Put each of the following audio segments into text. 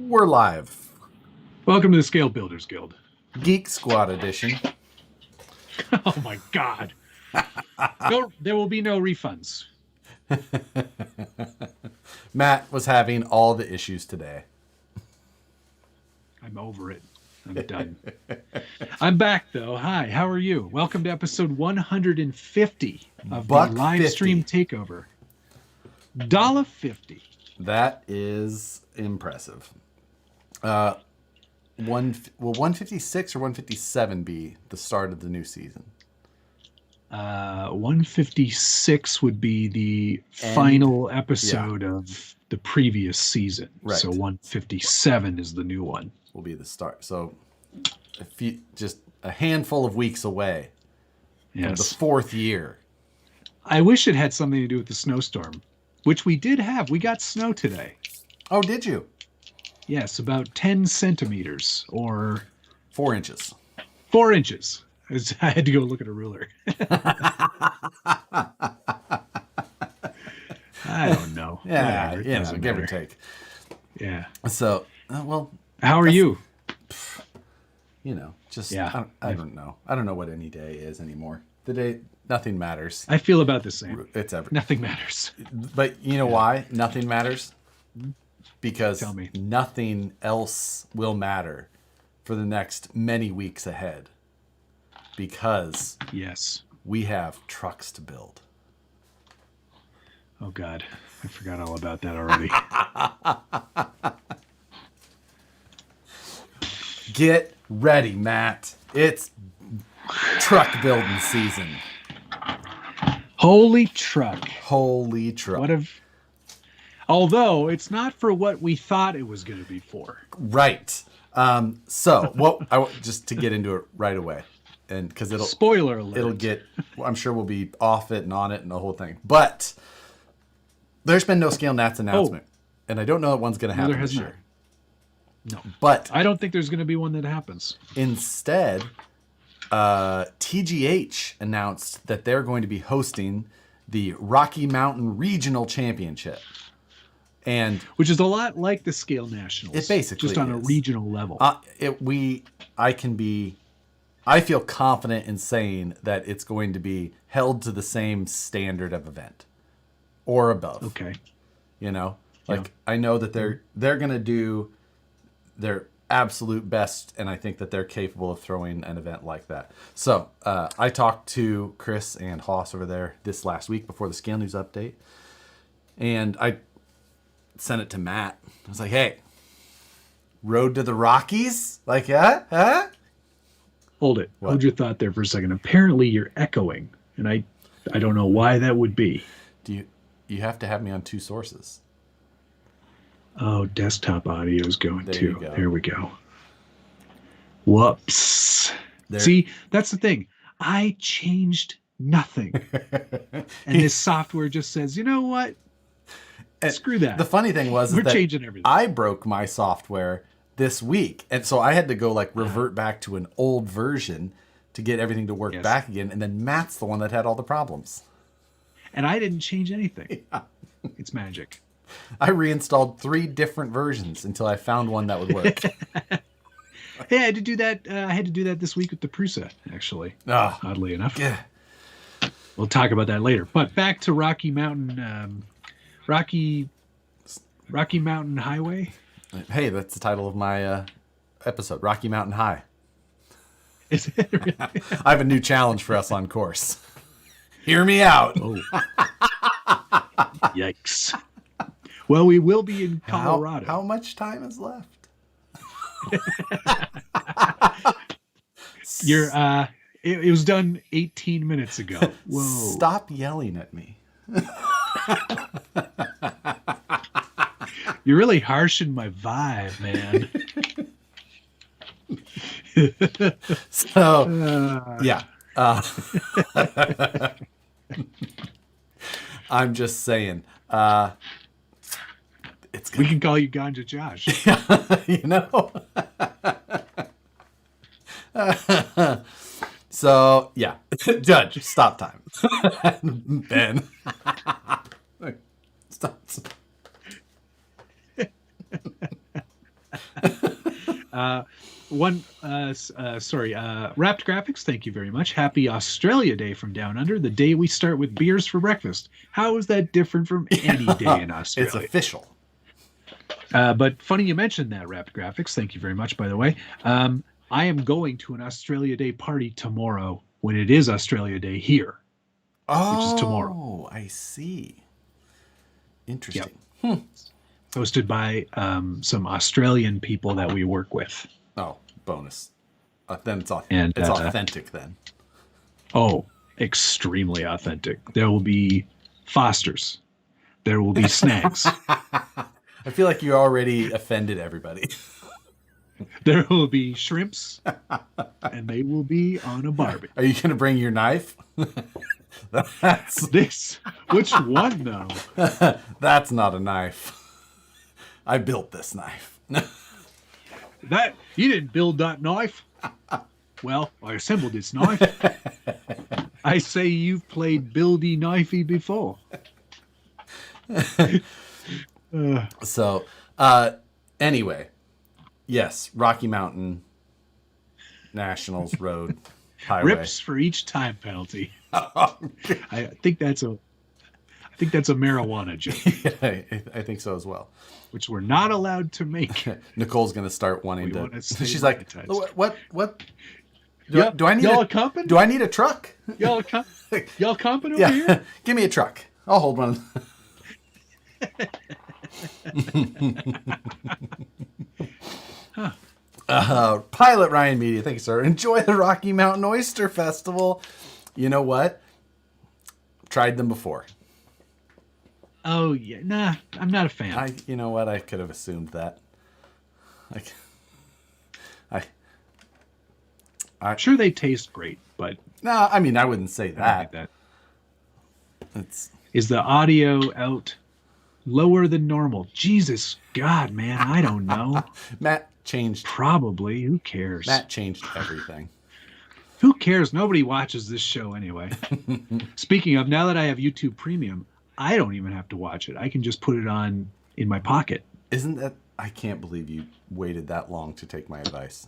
We're live. Welcome to the Scale Builders Guild. Geek Squad edition. Oh my God. No, there will be no refunds. Matt was having all the issues today. I'm over it. I'm done. I'm back though. Hi, how are you? Welcome to episode 150 of the live stream takeover. $1.50. That is impressive. Will 156 or 157 be the start of the new season? 156 would be the final episode of the previous season. Right. So 157 is the new one. Will be the start. So just a handful of weeks away from the fourth year. I wish it had something to do with the snowstorm, which we did have. We got snow today. Oh, did you? Yes, about 10 centimeters or 4 inches. 4 inches. I had to go look at a ruler. I don't know. Yeah, give or take. Yeah. So, how are you? I don't know. I don't know what any day is anymore. The day, nothing matters. I feel about the same. Nothing matters. But you know why nothing matters? Because Tell me. Nothing else will matter for the next many weeks ahead. Because we have trucks to build. Oh God, I forgot all about that already. Get ready, Matt. It's truck building season. Holy truck. Although it's not for what we thought it was going to be for. Right. Just to get into it right away. And because spoiler alert. It'll get, I'm sure we'll be off it and on it and the whole thing. But there's been no Scale Nats announcement. And I don't know that one's going to happen this year. No. But I don't think there's going to be one that happens. Instead, TGH announced that they're going to be hosting the Rocky Mountain Regional Championship. Which is a lot like the Scale Nationals. It basically just on a regional level. I feel confident in saying that it's going to be held to the same standard of event or above. Okay. I know that they're going to do their absolute best, and I think that they're capable of throwing an event like that. So I talked to Chris and Haas over there this last week before the Scale News update, and I sent it to Matt. I was like, hey, road to the Rockies? Like, huh? Hold it. What? Hold your thought there for a second. Apparently you're echoing, and I don't know why that would be. You have to have me on two sources. Oh, desktop audio is going too. There we go. Whoops. See, that's the thing. I changed nothing. And this software just says, you know what? Screw that. The funny thing was we're changing everything. I broke my software this week. And so I had to go revert back to an old version to get everything to work back again. And then Matt's the one that had all the problems. And I didn't change anything. Yeah. It's magic. I reinstalled 3 different versions until I found one that would work. Hey, I had to do that. I had to do that this week with the Prusa, actually. Oddly enough. Yeah. We'll talk about that later. But back to Rocky Mountain, Rocky Mountain Highway. Hey, that's the title of my episode, Rocky Mountain High. Is it really? I have a new challenge for us on course. Hear me out. Oh. Yikes. Well, we will be in Colorado. How much time is left? It was done 18 minutes ago. Whoa. Stop yelling at me. You're really harshing my vibe, man. So, yeah. I'm just saying. We can call you Ganja Josh. So, yeah. Judge, stop time. Ben. Stop. Wrapped Graphics, thank you very much. Happy Australia Day from Down Under, the day we start with beers for breakfast. How is that different from any day in Australia? It's official. But funny you mentioned that, Wrapped Graphics. Thank you very much, by the way. I am going to an Australia Day party tomorrow when it is Australia Day here, which is tomorrow. Oh, I see. Interesting. Yep. Hosted by some Australian people that we work with. Oh, bonus. Then it's And, authentic then. Oh, extremely authentic. There will be Fosters. There will be Snags. I feel like you already offended everybody. There will be shrimps, and they will be on a barbie. Are you going to bring your knife? Which one, though? That's not a knife. I built this knife. That you didn't build that knife. Well, I assembled this knife. I say you've played Buildy Knifey before. So, anyway, yes, Rocky Mountain Nationals Road Highway. Rips for each time penalty. I think that's a marijuana joke. Yeah, I think so as well. Which we're not allowed to make. Nicole's gonna start wanting to. She's like, "What? Do I need y'all a company? Do I need a truck? Y'all company over here? Give me a truck. I'll hold one." Pilot Ryan Media, thank you, sir. Enjoy the Rocky Mountain Oyster Festival. You know what? Tried them before. Oh yeah, nah, I'm not a fan. You know what? I could have assumed that. I'm sure they taste great, but no, I mean I wouldn't say that. Is the audio out lower than normal? Jesus God, man, I don't know. Matt changed. Probably. Who cares? Matt changed everything. Who cares? Nobody watches this show anyway. Speaking of, now that I have YouTube Premium, I don't even have to watch it. I can just put it on in my pocket. Isn't that? I can't believe you waited that long to take my advice.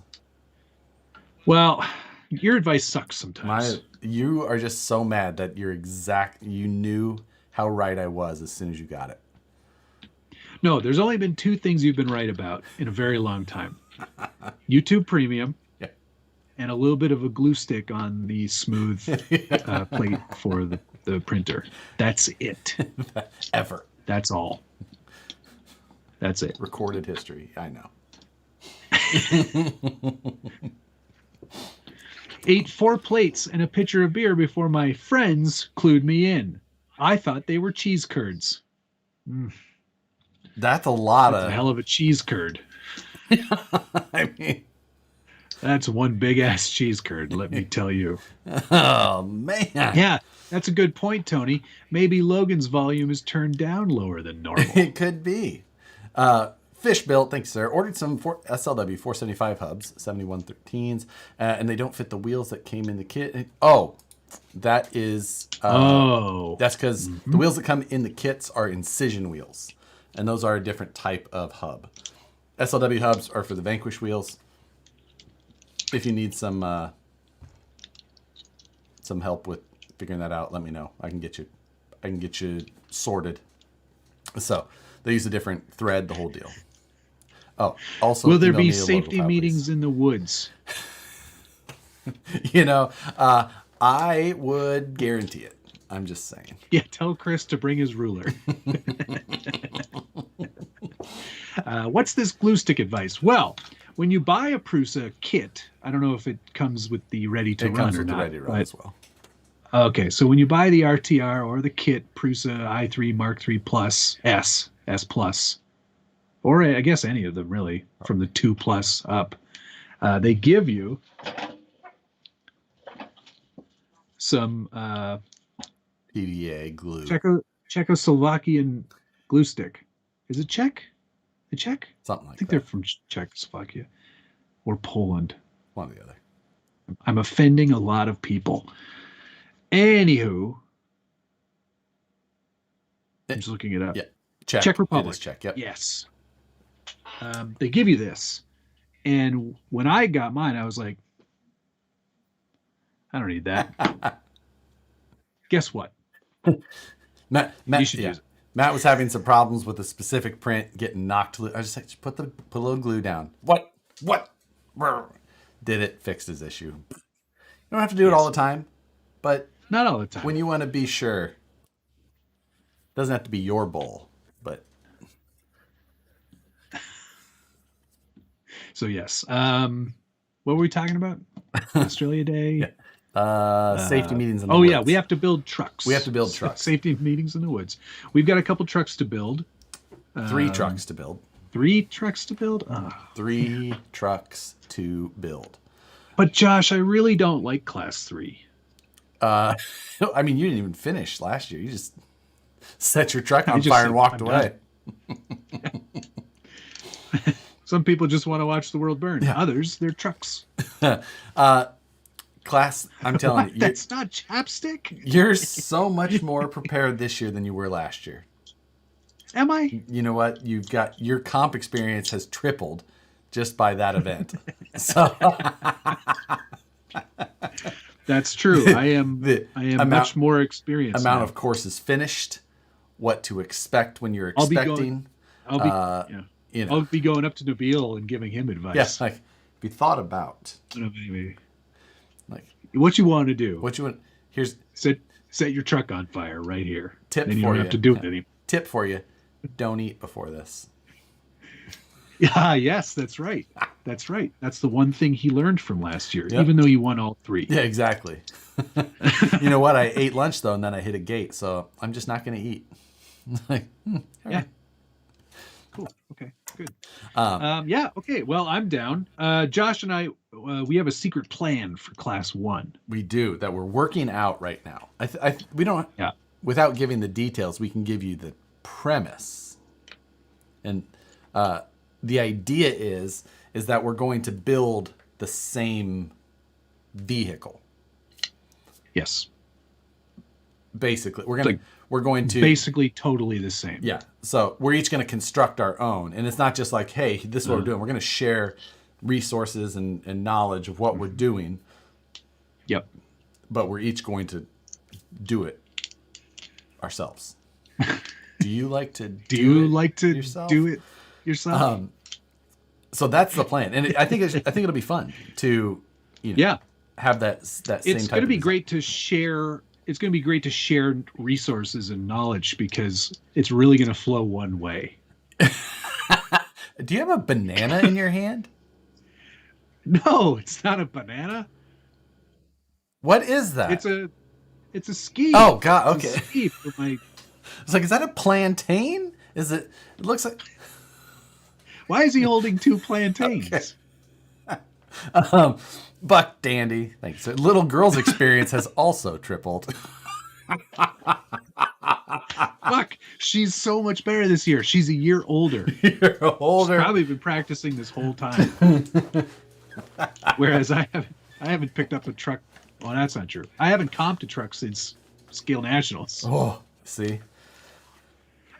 Well, your advice sucks sometimes. You are just so mad that you knew how right I was as soon as you got it. No, there's only been two things you've been right about in a very long time. YouTube Premium. Yeah. And a little bit of a glue stick on the smooth plate for the printer. That's it. Ever. That's all. That's it. Recorded history. I know. Ate 4 plates and a pitcher of beer before my friends clued me in. I thought they were cheese curds. That's a hell of a cheese curd. I mean, that's one big ass cheese curd, let me tell you. Oh man. Yeah, that's a good point, Tony. Maybe Logan's volume is turned down lower than normal. It could be. Fish built, thanks, sir. Ordered some SLW 475 hubs, 7113s, and they don't fit the wheels that came in the kit. Oh, that is. That's because the wheels that come in the kits are incision wheels, and those are a different type of hub. SLW hubs are for the Vanquish wheels. If you need some help with figuring that out, let me know. I can get you sorted. So they use a different thread, the whole deal. Oh, also, will there be safety meetings in the woods? I would guarantee it. I'm just saying. Yeah, tell Chris to bring his ruler. What's this glue stick advice? Well, when you buy a Prusa kit, I don't know if it comes with the ready to run or not. Ready to run as well. Okay, so when you buy the RTR or the kit, Prusa i3 Mark III Plus S Plus, or I guess any of them really, from the 2 Plus up, they give you some PVA glue. Czechoslovakian glue stick. Is it Czech? The Czech? Something like that. I think they're from Czechoslovakia or Poland. One or the other. I'm offending a lot of people. Anywho, I'm just looking it up. Yeah. Czech Republic. It is Czech, yep. Yes. They give you this, And when I got mine, I was like, I don't need that. Guess what? Matt, You should use it. Matt was having some problems with a specific print getting knocked loose. I was just like, put a little glue down. What? Did it, fixed his issue. You don't have to do it all the time, but not all the time. When you want to be sure, it doesn't have to be your bowl, but. So yes, what were we talking about? Australia Day. Yeah. Safety meetings in the woods. Yeah, we have to build trucks. We have to build trucks. Safety meetings in the woods. We've got a couple trucks to build. 3 trucks to build. 3 trucks to build? 3 trucks to build. But Josh, I really don't like Class 3. I mean, you didn't even finish last year. You just set your truck on fire and walked away. Some people just want to watch the world burn. Yeah. Others, they're trucks. Class, I'm telling you. That's not chapstick? You're so much more prepared this year than you were last year. Am I? You know what? You've got your comp experience has tripled just by that event. So that's true. I am much more experienced. Amount of courses finished, what to expect when you're expecting. I'll be going up to Nabil and giving him advice. Yes, like be thought about. Maybe. Like what you want to do. What you want. Here's set your truck on fire right here. Tip then you don't have to do it anymore. Tip for you: don't eat before this. Yeah, yes, that's right. That's right. That's the one thing he learned from last year, even though he won all 3. Yeah, exactly. You know what? I ate lunch though, and then I hit a gate, so I'm just not going to eat. Like, yeah. Right. Cool. Okay. Good. Yeah. Okay. Well, I'm down. Josh and I, we have a secret plan for Class 1. We do that we're working out right now. We don't. Yeah. Without giving the details, we can give you the premise, and the idea is that we're going to build the same vehicle. Yes. Basically, we're going to basically totally the same. Yeah. So we're each going to construct our own, and it's not just like, hey, this is what we're doing. We're going to share resources and knowledge of what we're doing. Yep. But we're each going to do it ourselves. Do you like to do it yourself? So that's the plan, and I think it'll be fun to have that same type. It's going to be great to share. It's going to be great to share resources and knowledge because it's really going to flow one way. Do you have a banana in your hand? No, it's not a banana. What is that? It's a ski. Oh God, okay. It's a ski for my... It's like, is that a plantain? Is it? It looks like. Why is he holding 2 plantains? Okay. Buck Dandy. Thanks. So little girl's experience has also tripled. Fuck, she's so much better this year. She's a year older. She's probably been practicing this whole time. Whereas I haven't picked up a truck. Well, that's not true. I haven't comped a truck since Scale Nationals. Oh, see.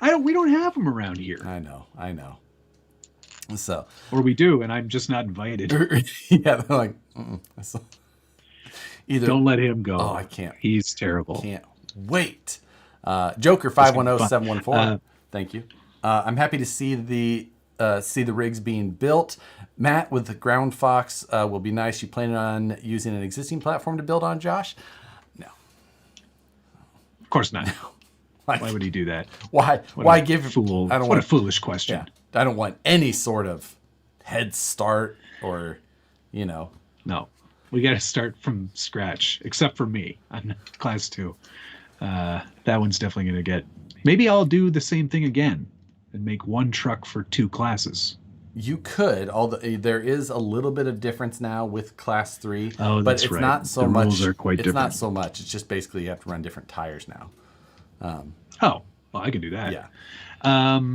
We don't have them around here. I know. So, or we do, and I'm just not invited. Yeah, they're like, either don't let him go. Oh, I can't. He's terrible. Can't wait. Joker 510714. Thank you. I'm happy to see the rigs being built. Matt with the Ground Fox will be nice. You planning on using an existing platform to build on, Josh? No. Of course not. No. Why would he do that? Why give fool? What a foolish question. Yeah. I don't want any sort of head start or, No. We got to start from scratch, except for me on Class 2. That one's definitely going to get... Maybe I'll do the same thing again and make 1 truck for 2 classes. You could, although there is a little bit of difference now with Class 3. Oh, but that's it's right. not so the much. Rules are quite it's different. not so much. It's just basically you have to run different tires now. Well, I can do that. Yeah.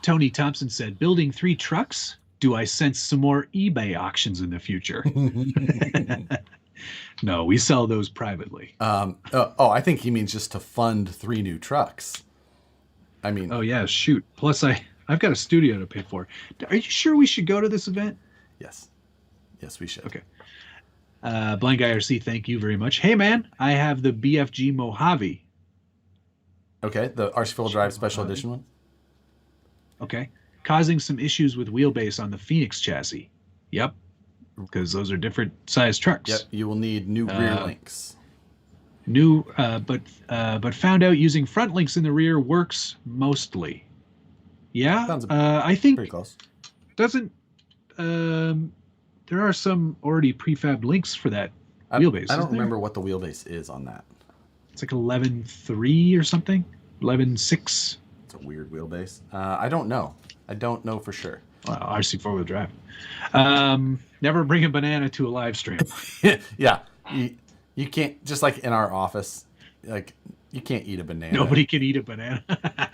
Tony Thompson said, building 3 trucks? Do I sense some more eBay auctions in the future? No, we sell those privately. I think he means just to fund 3 new trucks. I mean... Oh, yeah, shoot. Plus, I've got a studio to pay for. Are you sure we should go to this event? Yes. Yes, we should. Okay. Blind Guy RC, thank you very much. Hey, man, I have the BFG Mojave. Okay, the RC Full Drive Special Mojave. Edition one. Okay. Causing some issues with wheelbase on the Phoenix chassis. Yep. Because those are different size trucks. Yep, you will need new rear links. But found out using front links in the rear works mostly. Yeah, I think pretty close. Doesn't there are some already prefab links for that wheelbase? I don't remember what the wheelbase is on that. It's like 11.3 or something. 11.6. It's a weird wheelbase. I don't know. I don't know for sure. RC four-wheel drive. Never bring a banana to a live stream. Yeah, you can't, just like in our office, like you can't eat a banana. Nobody can eat a banana.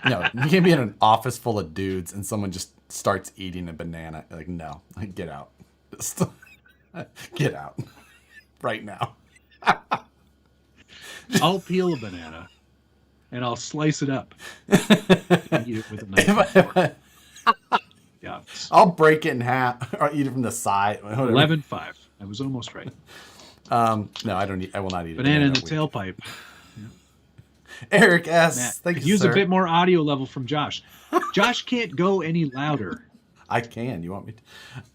No, you can't be in an office full of dudes and someone just starts eating a banana. Like, no, get out. Just get out right now. I'll peel a banana and I'll slice it up and eat it with a knife. Yeah, I'll break it in half or eat it from the side. 11.5. I was almost right. No, I don't eat. I will not eat banana in the tailpipe. Yeah. Eric S. Matt, thank you, use sir. a bit more audio level from Josh. Josh can't go any louder. I can. You want me to?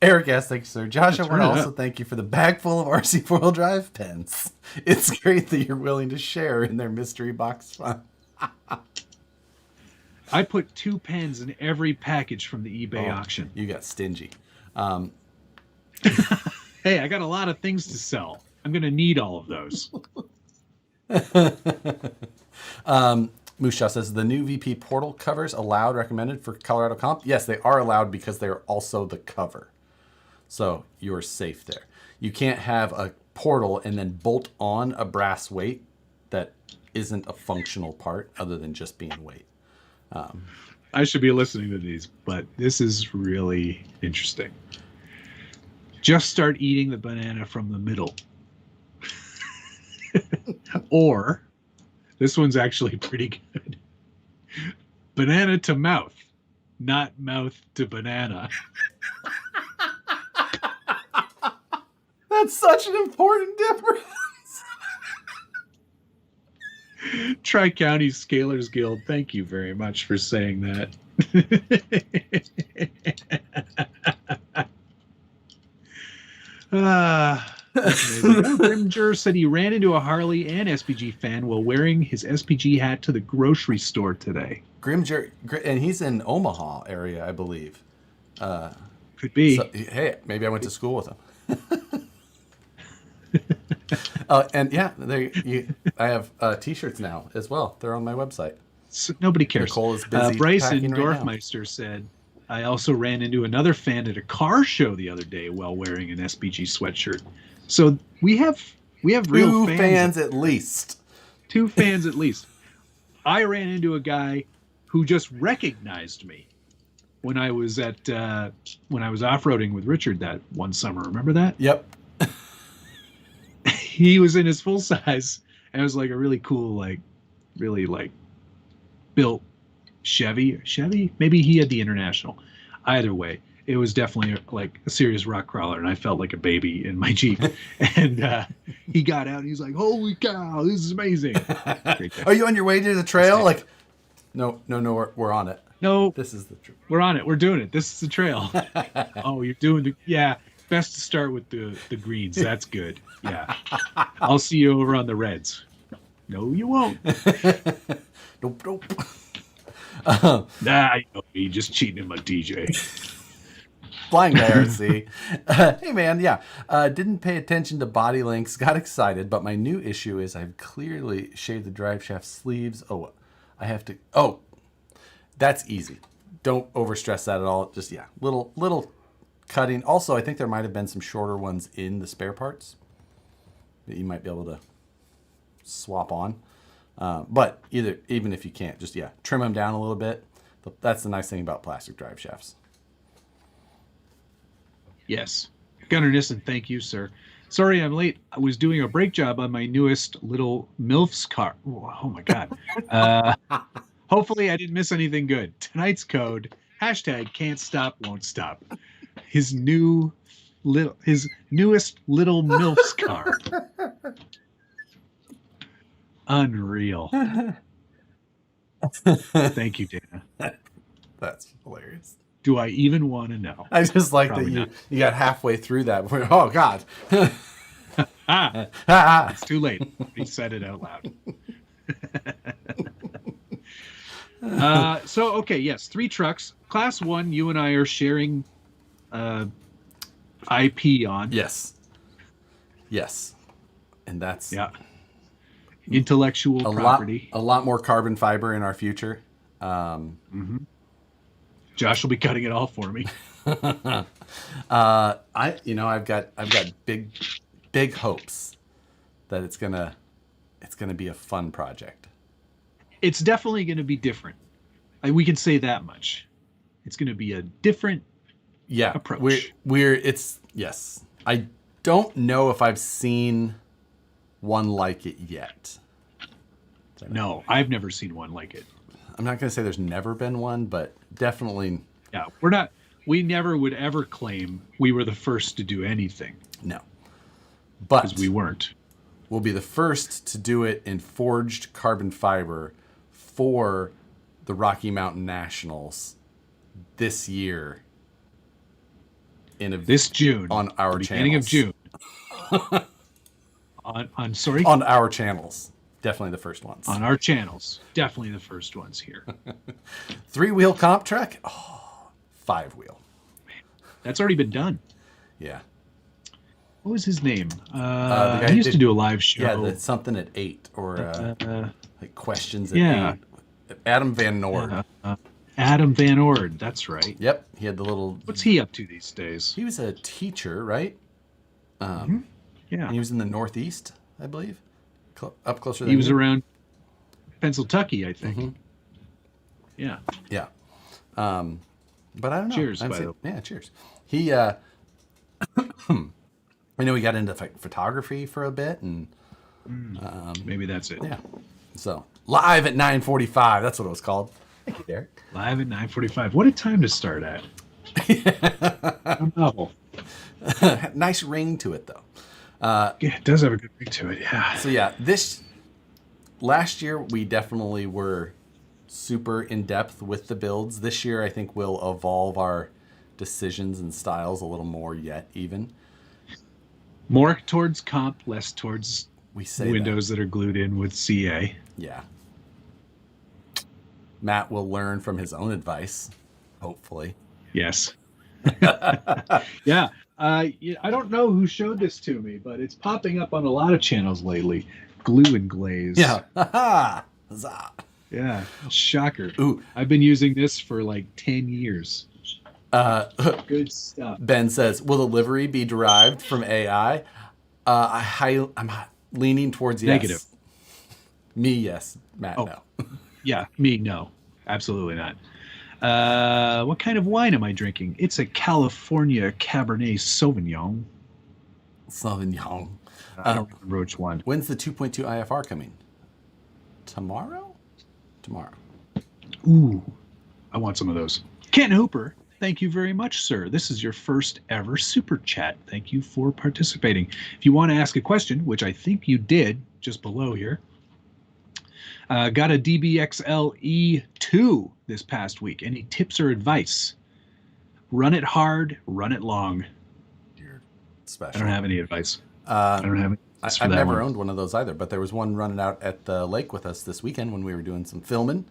Eric S. Thank you, sir. Josh, I want to also thank you for the bag full of RC four-wheel drive pens. It's great that you're willing to share in their mystery box fun. I put 2 pens in every package from the eBay auction. You got stingy. Hey, I got a lot of things to sell. I'm going to need all of those. Musha says, the new VP portal covers allowed, recommended for Colorado Comp? Yes, they are allowed because they're also the cover. So you're safe there. You can't have a portal and then bolt on a brass weight that isn't a functional part other than just being weight. I should be listening to these, but this is really interesting. Just start eating the banana from the middle. Or, this one's actually pretty good. Banana to mouth, not mouth to banana. That's such an important difference. Tri-County Scalers Guild, thank you very much for saying that. Grimger said he ran into a Harley and SBG fan while wearing his SBG hat to the grocery store today. Grimger, and he's in Omaha area, I believe. Could be. So, hey, maybe I went to school with him. And yeah, I have T-shirts now as well. They're on my website. So nobody cares. Nicole is busy Bryson packing right Dorfmeister said, I also ran into another fan at a car show the other day while wearing an SBG sweatshirt. So we have real fans at least. 2 fans at least. I ran into a guy who just recognized me when I was off-roading with Richard that one summer. Remember that? Yep. He was in his full size, and it was like a really cool, really built Chevy. Maybe he had the International. Either way, it was definitely like a serious rock crawler, and I felt like a baby in my Jeep. And he got out, and he's like, "Holy cow, this is amazing!" Are you on your way to the trail? Like, no, we're on it. No, this is the trail. We're on it. We're doing it. This is the trail. Oh, you're doing yeah. Best to start with the greens. That's good. Yeah. I'll see you over on the reds. No, you won't. Nope. Nah, you know me, just cheating in my DJ. Blind Guy RC. Hey, man, yeah. Didn't pay attention to body links. Got excited, but my new issue is I've clearly shaved the drive shaft sleeves. Oh, I have to. Oh, that's easy. Don't overstress that at all. Just, yeah, little cutting. Also, I think there might have been some shorter ones in the spare parts that you might be able to swap on. But even if you can't, just, yeah, trim them down a little bit. That's the nice thing about plastic drive shafts. Yes. Gunnar Nissen, thank you, sir. Sorry I'm late. I was doing a brake job on my newest little MILF's car. Oh, my God. Hopefully I didn't miss anything good. Tonight's code, #can't stop, won't stop. His new his newest little MILF's car. Unreal. Thank you, Dana. That's hilarious. Do I even want to know? I just like Probably that not. you got halfway through that before, oh God. It's too late. He said it out loud. So, okay, yes, 3 trucks. Class 1, you and I are sharing IP on. Yes. And that's Intellectual property. A lot more carbon fiber in our future. Josh will be cutting it all for me. I've got big hopes that it's gonna be a fun project. It's definitely going to be different. We can say that much. It's going to be a different approach. I don't know if I've seen one like it yet. No, I've never seen one like it. I'm not going to say there's never been one, but definitely. Yeah, we never would ever claim we were the first to do anything. No. But because we weren't. We'll be the first to do it in forged carbon fiber for the Rocky Mountain Nationals this year. This June. On our beginning channels. Of June. On our channels. Definitely the first ones. On our channels. Definitely the first ones here. 3-wheel comp track? Oh, 5-wheel. That's already been done. Yeah. What was his name? The guy he used to do a live show. Yeah, that's something at 8 or like questions at 8. Adam Van Noord. Adam Van Ord, that's right. Yep, he had the little. What's he up to these days? He was a teacher, right? Yeah. And he was in the Northeast, I believe, up closer. He was around Pennsylvania, I think. Mm-hmm. Yeah. Yeah. But I don't know. Cheers, by the way. Yeah, cheers. He. I know he got into photography for a bit, and maybe that's it. Yeah. So live at 9:45. That's what it was called. Thank you, Derek. Live at 9:45. What a time to start at. I don't know. Nice ring to it, though. Yeah, it does have a good ring to it. Yeah. So yeah, last year we definitely were super in depth with the builds. This year I think we'll evolve our decisions and styles a little more yet, even. More towards comp, less towards windows that are glued in with CA. Yeah. Matt will learn from his own advice, hopefully. Yes. Yeah. I don't know who showed this to me, but it's popping up on a lot of channels lately. Glue and glaze. Yeah. Huzzah. Yeah. Shocker. Ooh. I've been using this for like 10 years. Good stuff. Ben says, will the livery be derived from AI? I'm leaning towards yes. Negative. Me, yes. Matt, no. Yeah, me, no. Absolutely not. What kind of wine am I drinking? It's a California Cabernet Sauvignon. Sauvignon. I don't remember which one. When's the 2.2 IFR coming? Tomorrow? Tomorrow. Ooh, I want some of those. Ken Hooper, thank you very much, sir. This is your first ever super chat. Thank you for participating. If you want to ask a question, which I think you did just below here, got a DBXL E2 this past week. Any tips or advice? Run it hard, run it long. You're special. I don't have any advice. I don't have any. I've never owned one of those either, but there was one running out at the lake with us this weekend when we were doing some filming.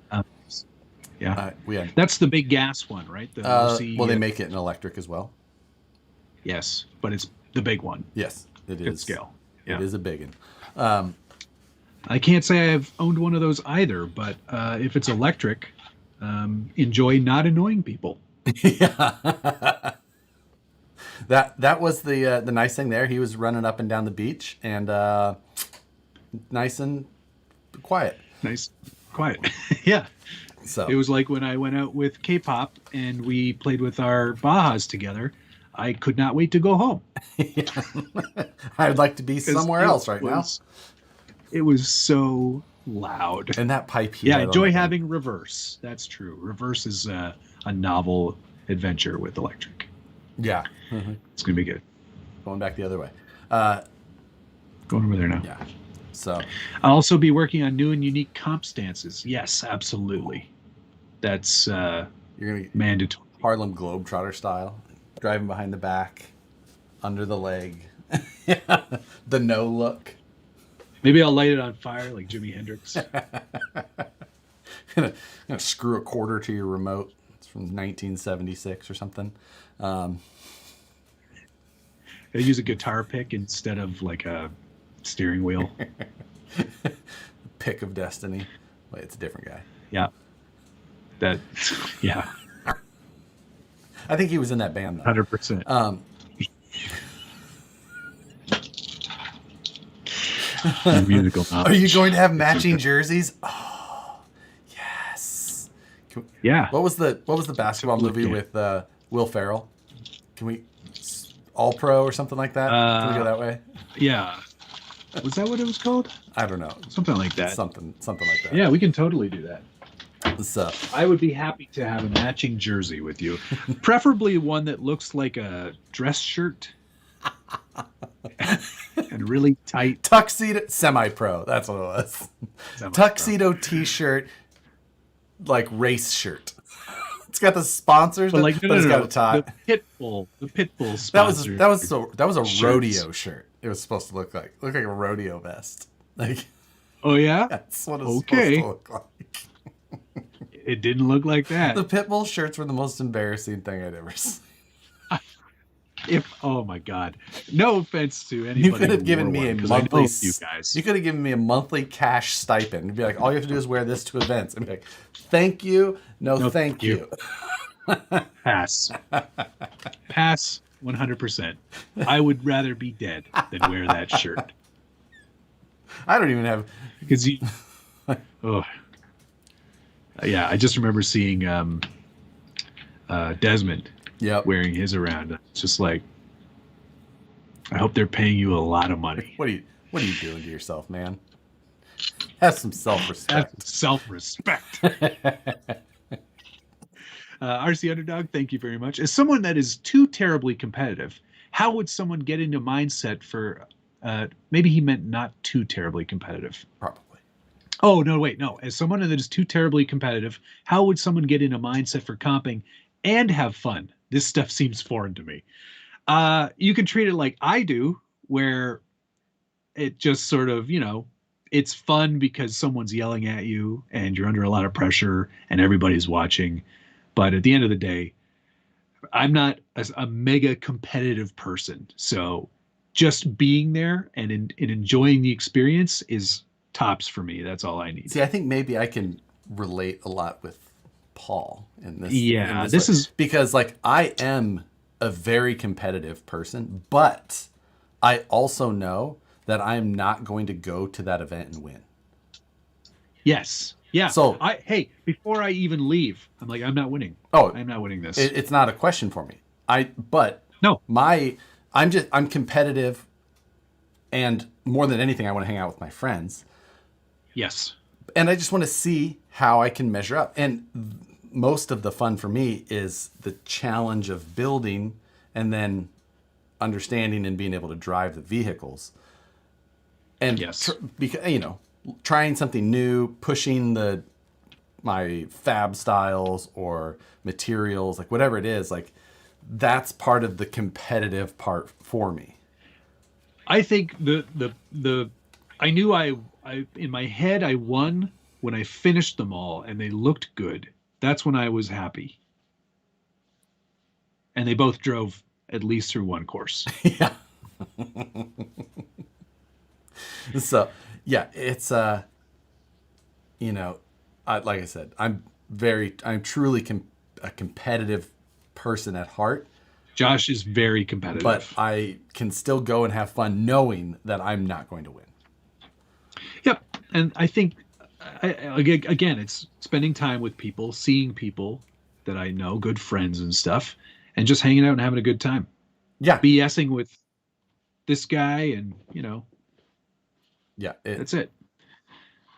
Yeah, we had. That's the big gas one, right? The OC, well, they make it in electric as well. Yes, but it's the big one. Yes, it is. Good scale. Yeah. It is a big one. I can't say I've owned one of those either, but if it's electric, enjoy not annoying people. Yeah. That was the nice thing there. He was running up and down the beach and nice and quiet. Nice, quiet. Yeah. So it was like when I went out with K-pop and we played with our Bajas together. I could not wait to go home. Yeah. I'd like to be somewhere else right now. It was so loud. And that pipe. Yeah, enjoy having reverse. That's true. Reverse is a novel adventure with electric. Yeah. Mm-hmm. It's going to be good. going back the other way. Going over there now. Yeah. So I'll also be working on new and unique comp stances. Yes, absolutely. That's you're gonna mandatory. Harlem Globetrotter style, driving behind the back, under the leg, yeah. The no look. Maybe I'll light it on fire like Jimi Hendrix. gonna screw a quarter to your remote. It's from 1976 or something. I use a guitar pick instead of like a steering wheel. Pick of Destiny. Wait, it's a different guy. Yeah. Yeah. I think he was in that band though. 100%. Musical knowledge. Are you going to have matching jerseys? Oh, yes. Yeah. What was the basketball movie with Will Ferrell? Can we All Pro or something like that? Can we go that way? Yeah. Was that what it was called? I don't know. Something like that. Something like that. Yeah, we can totally do that. So I would be happy to have a matching jersey with you, preferably one that looks like a dress shirt and really tight tuxedo semi-pro. That's what it was. Tuxedo t-shirt, like race shirt. It's got the sponsors, but it's got a tie. The Pitbull sponsor. That was a rodeo shirt. It was supposed to look like a rodeo vest. Like, oh yeah, that's what it's supposed to look like. It didn't look like that. The Pitbull shirts were the most embarrassing thing I'd ever seen. Oh my God! No offense to anybody. You could have given me a monthly. You guys. You could have given me a monthly cash stipend. You'd be like, all you have to do is wear this to events. And be like, thank you. No, thank you. Pass. Pass. 100%. I would rather be dead than wear that shirt. I don't even have because you. Oh. Yeah, I just remember seeing Desmond wearing his around. It's just like, I hope they're paying you a lot of money. What are you doing to yourself, man? Have some self-respect. RC Underdog, thank you very much. As someone that is too terribly competitive, how would someone get into mindset for, maybe he meant not too terribly competitive. Probably. Oh, no, wait, no. As someone that is too terribly competitive, how would someone get in a mindset for comping and have fun? This stuff seems foreign to me. You can treat it like I do, where it just sort of, it's fun because someone's yelling at you and you're under a lot of pressure and everybody's watching. But at the end of the day, I'm not a mega competitive person. So just being there and enjoying the experience is tops for me. That's all I need. See, I think maybe I can relate a lot with Paul in this. Yeah, this is because like I am a very competitive person, but I also know that I'm not going to go to that event and win. Yes. Yeah. So before I even leave, I'm like, I'm not winning. Oh, I'm not winning this. It's not a question for me. I'm competitive, and more than anything, I want to hang out with my friends. Yes. And I just want to see how I can measure up. And most of the fun for me is the challenge of building and then understanding and being able to drive the vehicles. And trying something new, pushing my fab styles or materials, like whatever it is, like that's part of the competitive part for me. I think I knew I in my head I won when I finished them all and they looked good. That's when I was happy. And they both drove at least through one course. Yeah. So, yeah, it's like I said, I'm truly a competitive person at heart. Josh is very competitive. But I can still go and have fun knowing that I'm not going to win. Yep. And I think, again, it's spending time with people, seeing people that I know, good friends and stuff, and just hanging out and having a good time. Yeah. BSing with this guy and, Yeah. That's it.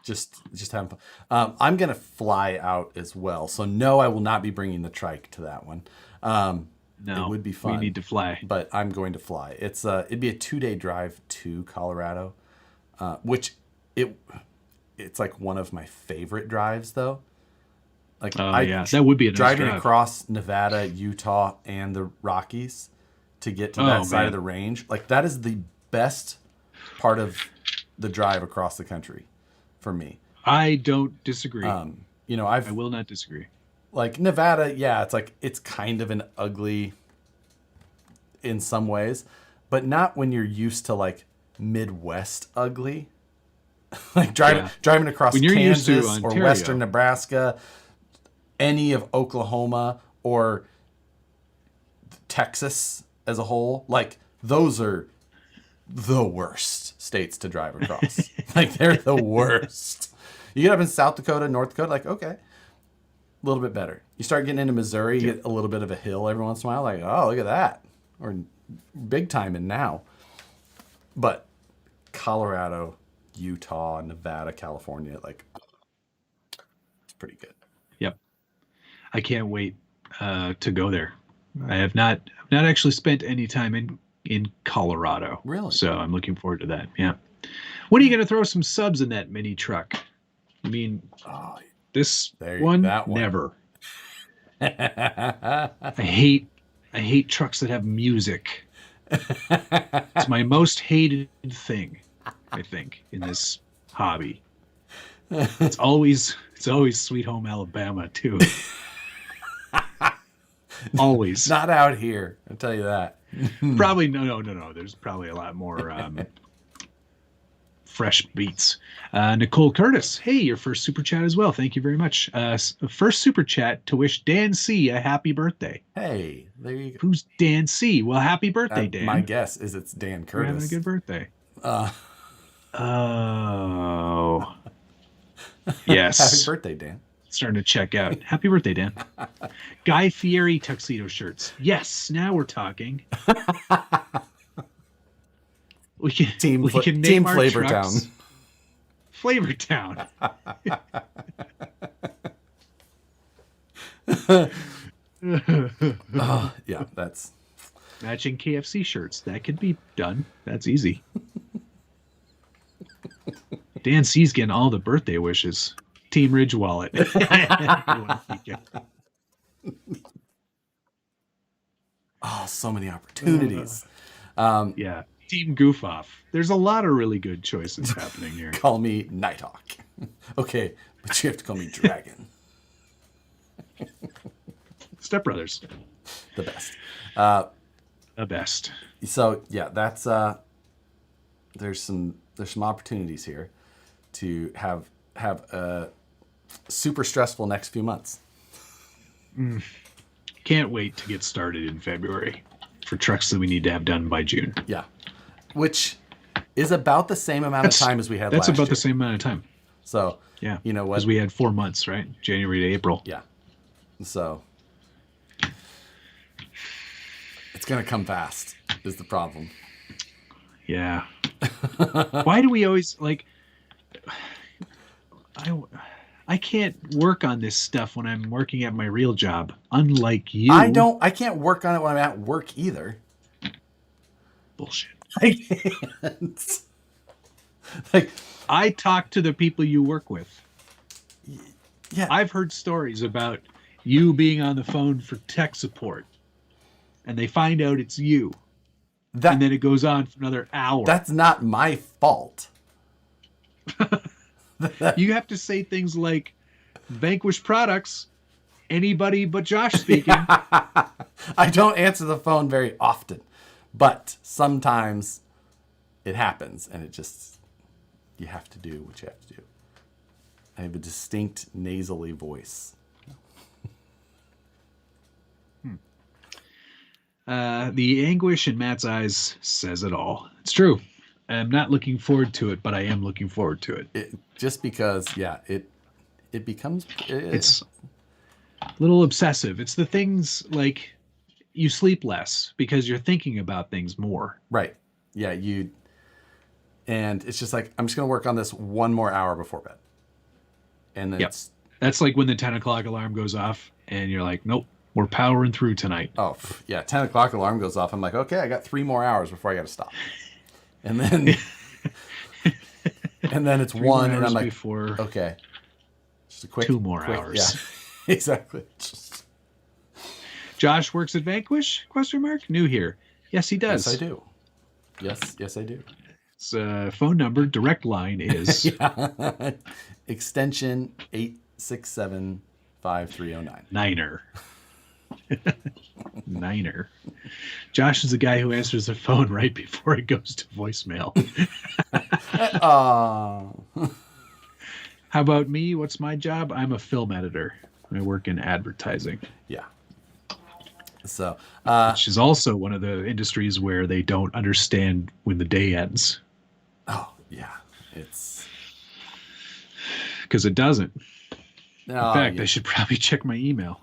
Just having fun. I'm going to fly out as well. So no, I will not be bringing the trike to that one. No, it would be fun. We need to fly. But I'm going to fly. It'd be a 2-day drive to Colorado, which it's like one of my favorite drives though. Like that would be a nice driving drive. across Nevada, Utah, and the Rockies to get to that side of the range. Like that is the best part of the drive across the country for me. I don't disagree. I will not disagree. Like Nevada, yeah, it's kind of an ugly in some ways, but not when you're used to like Midwest ugly. Like driving across Kansas or western Nebraska, any of Oklahoma or Texas as a whole, like those are the worst states to drive across. Like they're the worst. You get up in South Dakota, North Dakota, like, okay, a little bit better. You start getting into Missouri, you get a little bit of a hill every once in a while, like, oh, look at that. Or big time in now. But Colorado, Utah, Nevada, California, like, it's pretty good. Yep. I can't wait to go there. I have not actually spent any time in Colorado. Really? So I'm looking forward to that. Yeah. When are you going to throw some subs in that mini truck? I mean, that one. Never. I hate trucks that have music. It's my most hated thing, I think, in this hobby. It's always Sweet Home Alabama too. Always. Not out here, I'll tell you that. Probably no. There's probably a lot more fresh beats. Nicole Curtis, hey, your first super chat as well. Thank you very much. First super chat to wish Dan C a happy birthday. Hey, there you go. Who's Dan C? Well, happy birthday, Dan. My guess is it's Dan Curtis. You're having a good birthday. Oh. Yes. Happy birthday, Dan. Starting to check out. Happy birthday, Dan. Guy Fieri tuxedo shirts. Yes, now we're talking. We can name our Flavor trucks. Town. Flavor Town. Yeah, that's matching KFC shirts. That could be done. That's easy. Dan C's getting all the birthday wishes. Team Ridge Wallet. Oh, so many opportunities. Yeah. Team Goof Off. There's a lot of really good choices happening here. Call me Nighthawk. Okay, but you have to call me Dragon. Step Brothers. The best. The best. So yeah, that's there's some opportunities here to have a super stressful next few months. Can't wait to get started in February for trucks that we need to have done by June. Yeah. Which is about the same amount of time as we had last year. That's about the same amount of time. So, yeah. You know what? Because we had 4 months, right? January to April. Yeah. So, it's going to come fast is the problem. Yeah. Why do we always, like... I can't work on this stuff when I'm working at my real job, unlike you. I can't work on it when I'm at work either. Bullshit. I can't. Like, I talk to the people you work with. Yeah. I've heard stories about you being on the phone for tech support and they find out it's you. And then it goes on for another hour. That's not my fault. You have to say things like, Vanquish Products, anybody but Josh speaking. I don't answer the phone very often, but sometimes it happens and you have to do what you have to do. I have a distinct nasally voice. The anguish in Matt's eyes says it all. It's true. I'm not looking forward to it, but I am looking forward to it. Just because, it becomes... It's a little obsessive. It's the things like you sleep less because you're thinking about things more. Right. Yeah, and it's just like, I'm just going to work on this one more hour before bed. And then that's like when the 10 o'clock alarm goes off and you're like, nope, We're powering through tonight. Oh, yeah. 10 o'clock alarm goes off. I'm like, okay, I got 3 more hours before I got to stop. And then, it's 1, and I'm like, before okay. Just a quick 2 more hours. Yeah, exactly. Josh works at Vanquish? ? New here. Yes, he does. Yes, I do. Yes, I do. His phone number, direct line is yeah. Extension 8675309. Niner. Niner. Josh is the guy who answers the phone right before it goes to voicemail. How about me? What's my job? I'm a film editor. I work in advertising. Yeah. So, which is also one of the industries where they don't understand when the day ends. Oh, yeah. It's because it doesn't. In fact, yeah. I should probably check my email.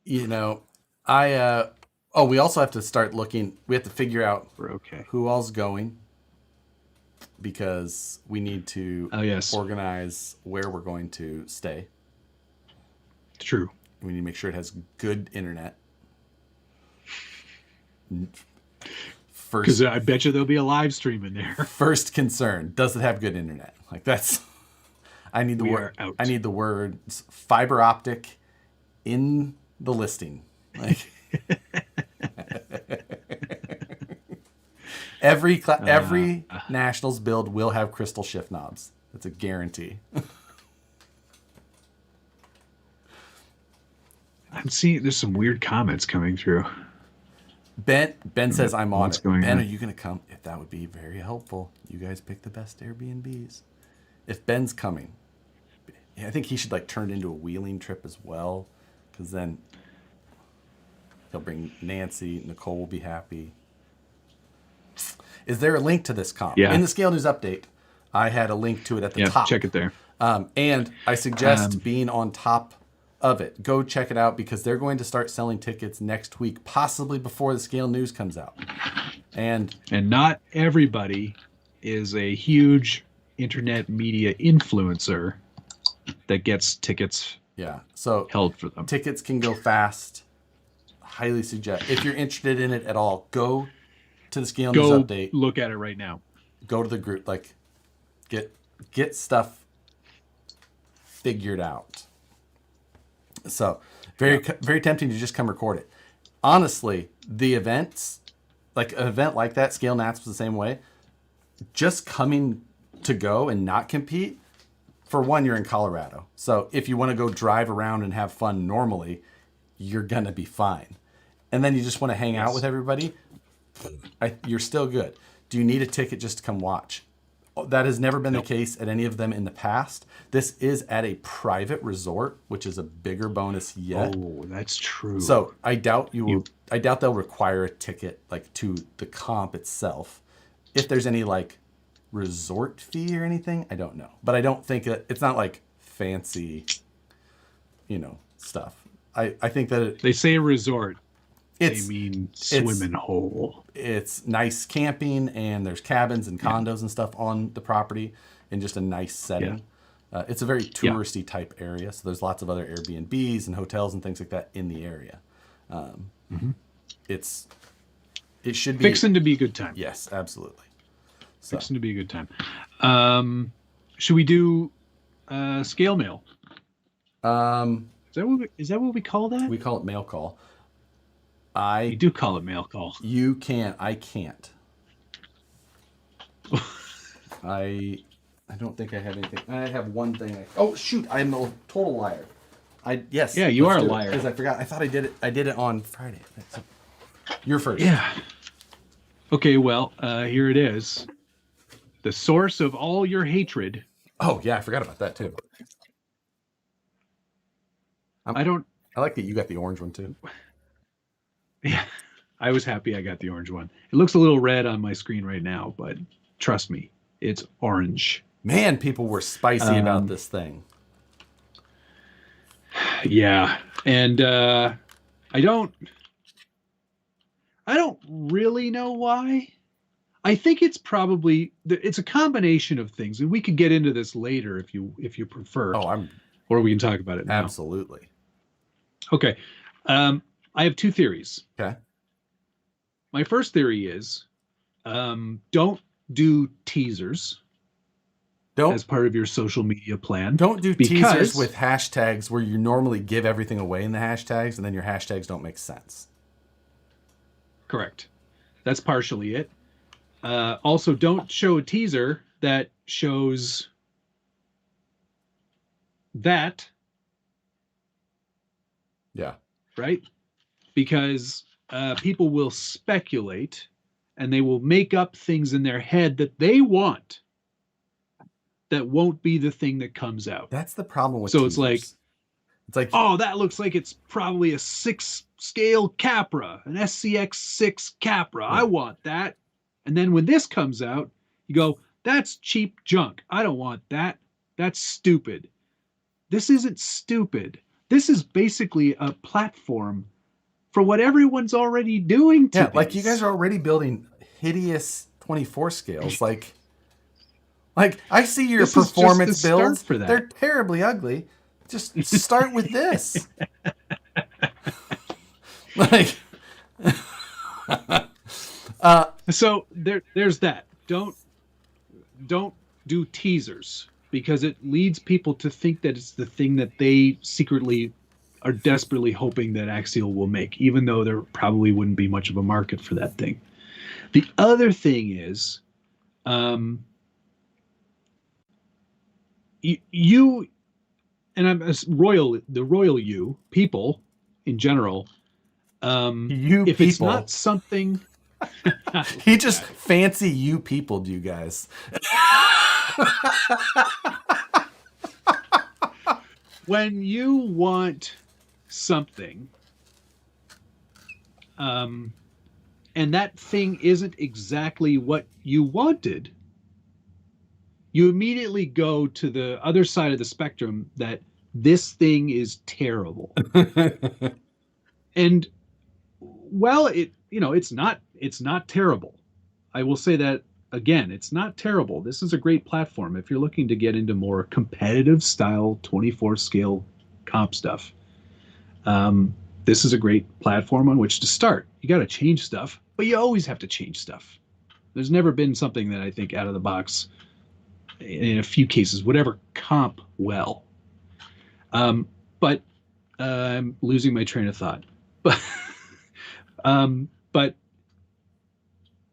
You know, we also have to start looking. We have to figure out who all's going, because we need to organize where we're going to stay. True. We need to make sure it has good internet. Because I bet you there'll be a live stream in there. First concern: does it have good internet? Like that's. I need the word. I need the words fiber optic in the listing. Like every Nationals build will have crystal shift knobs. That's a guarantee. I'm seeing there's some weird comments coming through. Ben says I'm on it. Ben, on? are you going to come? If that would be very helpful. You guys pick the best Airbnbs. If Ben's coming, I think he should turn it into a wheeling trip as well, because then he'll bring Nancy. Nicole will be happy. Is there a link to this comp? Yeah. In the Scale News update, I had a link to it at the top. Check it there. And I suggest being on top of it. Go check it out, because they're going to start selling tickets next week, possibly before the Scale News comes out. And not everybody is a huge internet media influencer that gets tickets held for them. Tickets can go fast. Highly suggest, if you're interested in it at all, go to the Scale News update. Look at it right now. Go to the group. Get stuff figured out. So very tempting to just come record it. Honestly, the events, an event like that, Scale Nats was the same way. Just coming to go and not compete, for one, you're in Colorado. So if you want to go drive around and have fun normally, you're going to be fine. And then you just want to hang out with everybody, you're still good. Do you need a ticket just to come watch? That has never been the case at any of them in the past. This is at a private resort, which is a bigger bonus yet. Oh, that's true. So I doubt I doubt they'll require a ticket to the comp itself. If there's any resort fee or anything, I don't know. But I don't think it's not fancy, stuff. I think that they say resort. They mean swimming hole. It's nice camping, and there's cabins and condos and stuff on the property in just a nice setting. Yeah. It's a very touristy type area, so there's lots of other Airbnbs and hotels and things like that in the area. It should be fixing to be a good time. Yes, absolutely. Fixing to be a good time. Should we do scale mail? Is that what we call that? We call it mail call. We do call it mail call. You can. I can't. I don't think I have anything. I have one thing. Oh shoot! I'm a total liar. Yeah, you are a liar. Because I forgot. I thought I did it. I did it on Friday. You're first. Yeah. Okay. Well, here it is. The source of all your hatred. Oh yeah, I forgot about that too. I like that you got the orange one too. Yeah, I was happy I got the orange one. It looks a little red on my screen right now, but trust me, it's orange. Man, people were spicy about this thing. Yeah, and I don't really know why. I think it's probably it's a combination of things, and we could get into this later if you prefer. Oh, Or we can talk about it now. Absolutely. Okay. I have two theories. Okay. My first theory is don't do teasers as part of your social media plan. Don't do teasers with hashtags where you normally give everything away in the hashtags and then your hashtags don't make sense. Correct. That's partially it. Also, don't show a teaser that shows that. Yeah. Right? Because people will speculate and they will make up things in their head that they want that won't be the thing that comes out. That's the problem with teasers. It's like, oh, that looks like it's probably a 6 scale Capra, an SCX 6 Capra. Yeah. I want that. And then when this comes out, you go, that's cheap junk. I don't want that. That's stupid. This isn't stupid. This is basically a platform for what everyone's already doing to these. Like you guys are already building hideous 24 scales. Like I see your performance builds. For that. They're terribly ugly. Just start with this. Like so there's that. Don't do teasers because it leads people to think that it's the thing that they secretly are desperately hoping that Axial will make, even though there probably wouldn't be much of a market for that thing. The other thing is, you and I'm the royal you people in general. If people. It's not something, he just fancy you peopled you guys. When you want something, and that thing isn't exactly what you wanted, you immediately go to the other side of the spectrum that this thing is terrible. And well, it's not terrible. I will say that again, it's not terrible. This is a great platform if you're looking to get into more competitive style 24 scale comp stuff. This is a great platform on which to start. You got to change stuff, but you always have to change stuff. There's never been something that I think out of the box, in a few cases, would ever comp well. But I'm losing my train of thought. But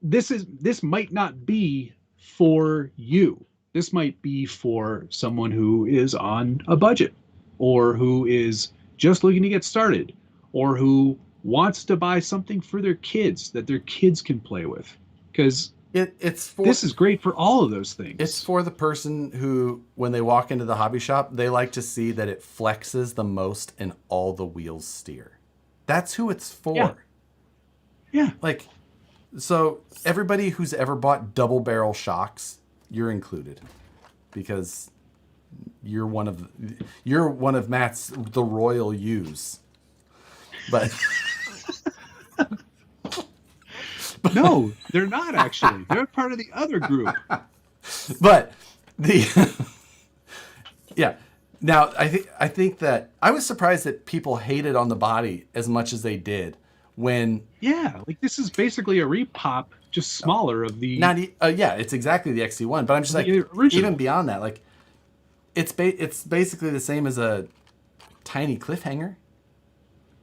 this might not be for you. This might be for someone who is on a budget, or who is just looking to get started, or who wants to buy something for their kids that their kids can play with. Because this is great for all of those things. It's for the person who, when they walk into the hobby shop, they like to see that it flexes the most and all the wheels steer. That's who it's for. Yeah. Like, so everybody who's ever bought double barrel shocks, you're included, because you're one of Matt's the royal use. But no, they're not actually. They're part of the other group. But yeah. Now I think that I was surprised that people hated on the body as much as they did when. Yeah, like this is basically a repop, just smaller of the. It's exactly the XC1, but I'm just like even beyond that, like it's basically the same as a tiny cliffhanger.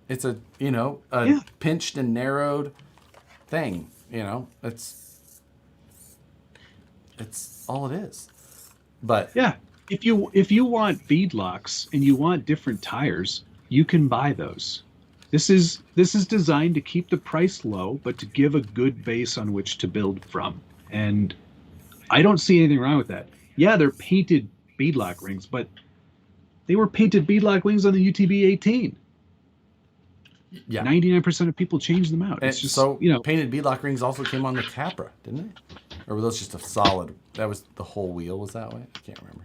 It's a pinched and narrowed thing. It's all it is. But yeah, if you want bead locks and you want different tires, you can buy those. This is designed to keep the price low, but to give a good base on which to build from. And I don't see anything wrong with that. Yeah, they're painted beadlock rings, but they were painted beadlock rings on the UTB 18. Yeah, 99% of people change them out. It's just painted beadlock rings also came on the Capra, didn't they? Or were those just a solid? That was the whole wheel was that way. I can't remember.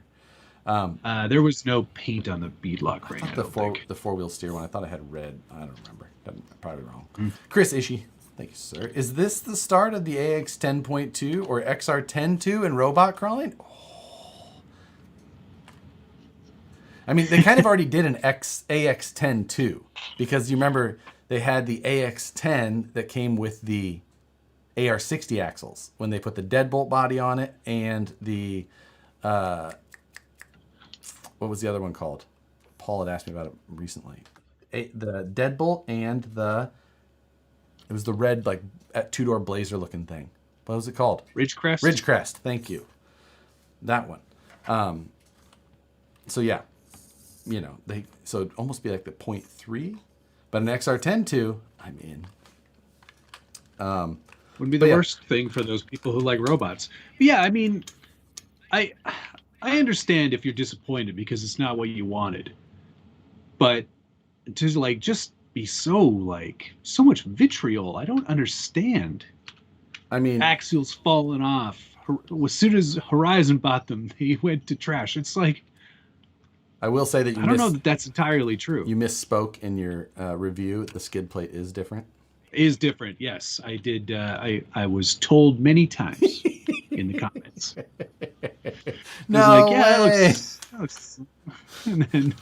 There was no paint on the beadlock ring. The four-wheel steer one. I thought I had red. I don't remember. I'm probably wrong. Chris Ishii, thank you, sir. Is this the start of the AX 10.2 or XR 10.2 in robot crawling? Oh. I mean, they kind of already did an AX10 too, because you remember they had the AX10 that came with the AR60 axles when they put the deadbolt body on it and the what was the other one called? Paul had asked me about it recently. The deadbolt and it was the red like two-door Blazer looking thing. What was it called? Ridgecrest. Ridgecrest. Thank you. That one. So yeah, so it'd almost be like the 0.3, but an XR10 too. I'm in. Wouldn't be the worst thing for those people who like robots. But yeah, I mean, I understand if you're disappointed because it's not what you wanted, but to like just be so much vitriol, I don't understand. I mean, axials falling off. As soon as Horizon bought them, they went to trash. It's like, I will say that I don't know that that's entirely true. You misspoke in your review. The skid plate is different. Is different, yes. I did. I was told many times in the comments. No way. That looks and then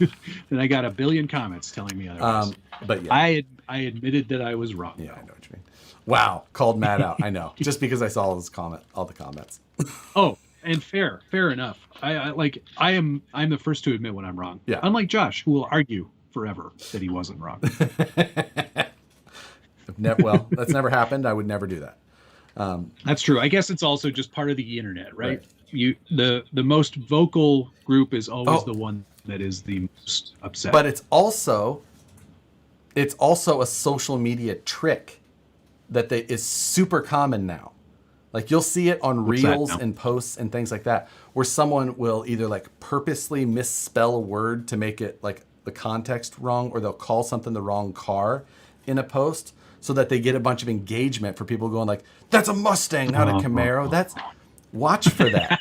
I got a billion comments telling me otherwise. But yeah, I admitted that I was wrong. Yeah, I know what you mean. Wow, called Matt out. I know, just because I saw all the comments. Oh, and fair enough. I'm the first to admit when I'm wrong. Yeah. Unlike Josh, who will argue forever that he wasn't wrong. Well, that's never happened. I would never do that. That's true. I guess it's also just part of the internet, right? The most vocal group is always the one that is the most upset. But it's also a social media trick that is super common now. Like you'll see it on reels and posts and things like that, where someone will either like purposely misspell a word to make it like the context wrong, or they'll call something the wrong car in a post so that they get a bunch of engagement for people going like, that's a Mustang, not a Camaro. Watch for that.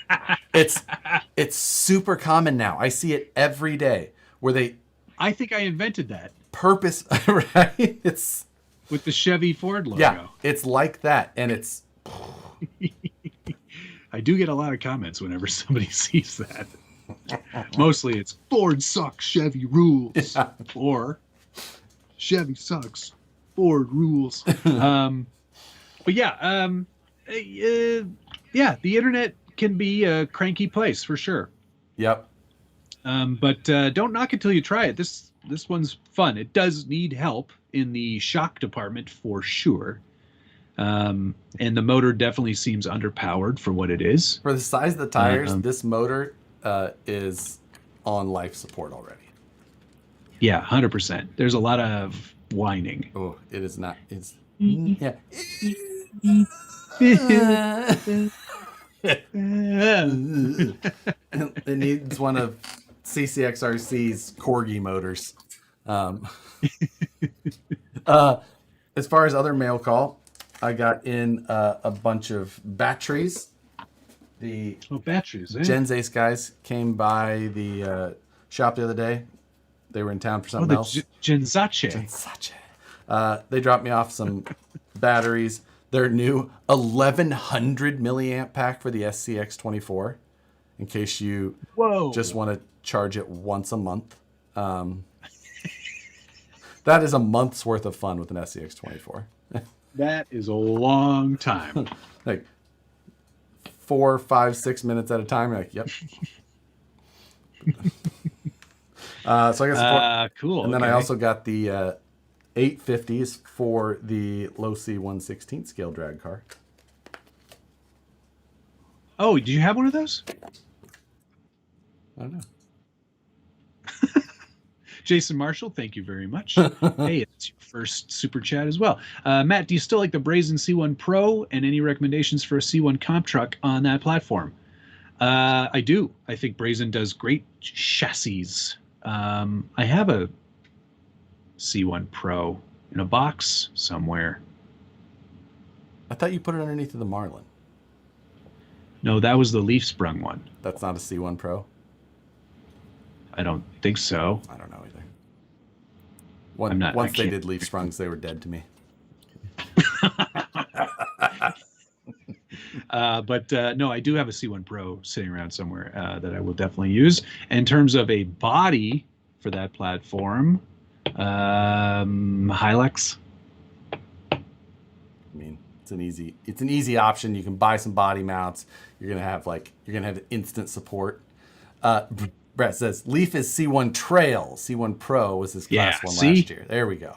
It's super common now. I see it every day where I think I invented that. Right? It's with the Chevy Ford logo. Yeah, it's like that, and it's. I do get a lot of comments whenever somebody sees that. Mostly it's Ford sucks, Chevy rules, or Chevy sucks, Ford rules. But yeah, the internet can be a cranky place for sure. Yep. But don't knock it till you try it. This one's fun. It does need help in the shock department for sure. And the motor definitely seems underpowered for what it is. For the size of the tires, this motor is on life support already. Yeah, 100%. There's a lot of whining. Oh, it is not. It's yeah. It needs one of CCXRC's Corgi motors. As far as other mail call, I got in a bunch of batteries. The batteries. Gens Ace guys came by the shop the other day. They were in town for something else. Gensace. They dropped me off some batteries. Their new 1100 milliamp pack for the SCX24, in case you just want to charge it once a month. That is a month's worth of fun with an SCX24. That is a long time. Like 4, 5, 6 minutes at a time. You're like, yep. So I guess cool. And then I also got the 850s for the low C 1/16 scale drag car. Oh, did you have one of those? I don't know. Jason Marshall, thank you very much. Hey, it's your first super chat as well. Matt, do you still like the Brazen C1 Pro, and any recommendations for a C1 comp truck on that platform? I do. I think Brazen does great chassis. I have a C1 Pro in a box somewhere. I thought you put it underneath of the Marlin. No, that was the leaf sprung one. That's not a C1 Pro? I don't think so. I don't know either. Once they did leaf sprungs, they were dead to me. But no, I do have a C1 Pro sitting around somewhere that I will definitely use. In terms of a body for that platform, Hilux. I mean, it's an easy option. You can buy some body mounts. You're gonna have instant support. Brett says Leaf is C1 Trail. C1 Pro was his class 1 last year. There we go.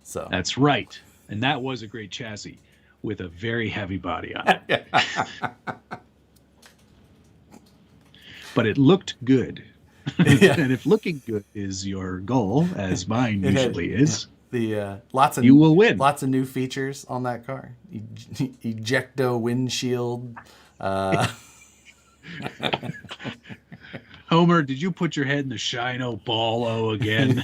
So that's right, and that was a great chassis with a very heavy body on it. But it looked good. Yeah. And if looking good is your goal, as mine usually is, you will win. Lots of new features on that car. Ejecto windshield. Homer, did you put your head in the Shino Ball-O again?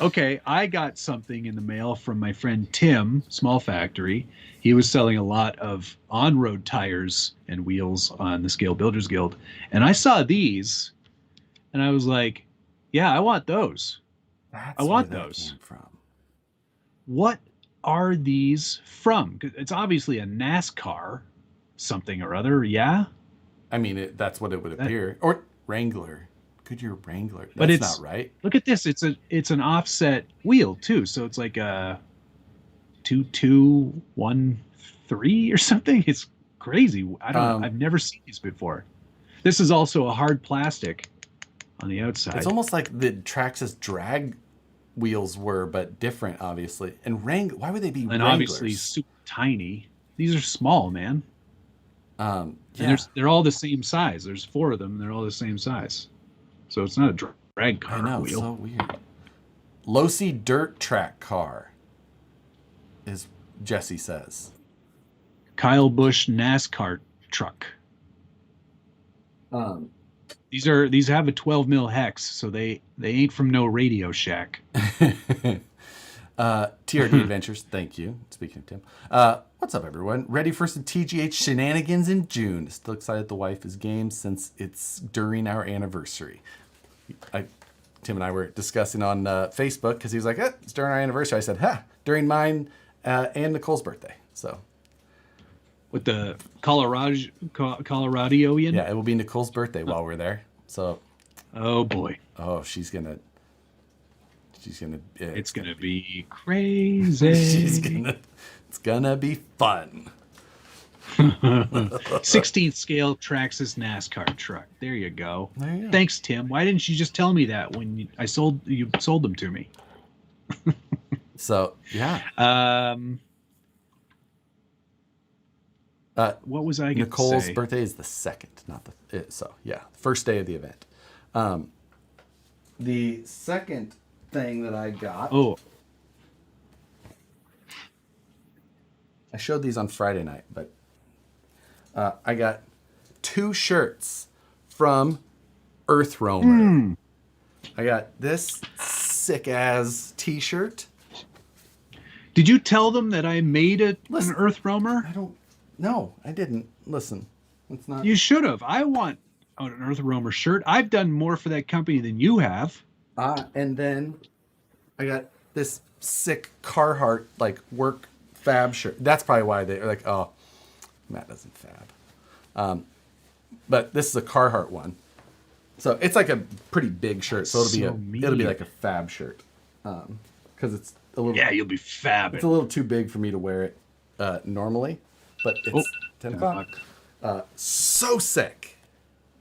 Okay, I got something in the mail from my friend Tim, Small Factory. He was selling a lot of on-road tires and wheels on the Scale Builders Guild. And I saw these, and I was like, yeah, I want those. I want those. Came from. What are these from? It's obviously a NASCAR something or other, yeah? I mean, that's what it would appear. Or Wrangler. Goodyear Wrangler. That's not right. Look at this. It's an offset wheel too. So it's like a 2213 or something. It's crazy. I don't know. I've never seen these before. This is also a hard plastic on the outside. It's almost like the Traxxas drag wheels were, but different, obviously. And Wrangler, why would they be and Wranglers? Obviously super tiny. These are small, man. Yeah. And they're all the same size. There's 4 of them. They're all the same size. So it's not a drag car. I know, wheel. So weird. Losi dirt track car, is Jesse says. Kyle Busch NASCAR truck. These have a 12 mil hex, so they ain't from no Radio Shack. TRD Adventures, thank you. Speaking of Tim, what's up, everyone? Ready for some TGH shenanigans in June. Still excited the wife is game since it's during our anniversary. Tim and I were discussing on Facebook because he was like, it's during our anniversary. I said, during mine and Nicole's birthday. So, with the Coloradian? Yeah, it will be Nicole's birthday while we're there. So, oh boy, she's gonna. It's gonna be crazy. It's gonna be fun. 16th scale Traxxas NASCAR truck. There you go. Thanks, Tim. Why didn't you just tell me that when you sold them to me? So yeah. What was I going to say? Nicole's birthday is the 2nd, not the so yeah, first day of the event. The second thing that I got. I showed these on Friday night, but I got 2 shirts from Earth Roamer. I got this sick ass t-shirt. Did you tell them that I made an Earth Roamer? No, I didn't. Listen, it's not. You should have. I want an Earth Roamer shirt. I've done more for that company than you have. And then I got this sick Carhartt work fab shirt. That's probably why they're like, oh, Matt doesn't fab. But this is a Carhartt one, so it's like a pretty big shirt. So it'll be like a fab shirt, because it's a little. Yeah, you'll be fabbing. It's a little too big for me to wear it normally, but it's 10 o'clock. So sick.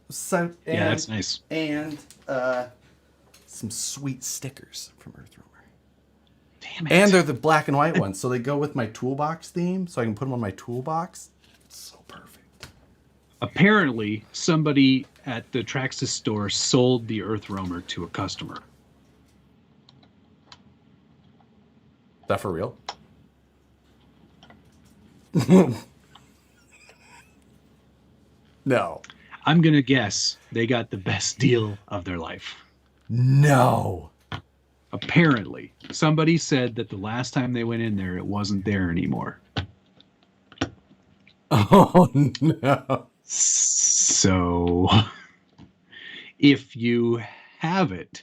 That's nice. And some sweet stickers from Earth Roamer. Damn it. And they're the black and white ones, so they go with my toolbox theme, so I can put them on my toolbox. It's so perfect. Apparently, somebody at the Traxxas store sold the Earth Roamer to a customer. Is that for real? No. I'm going to guess they got the best deal of their life. No. Apparently. Somebody said that the last time they went in there, it wasn't there anymore. Oh, no. So, if you have it,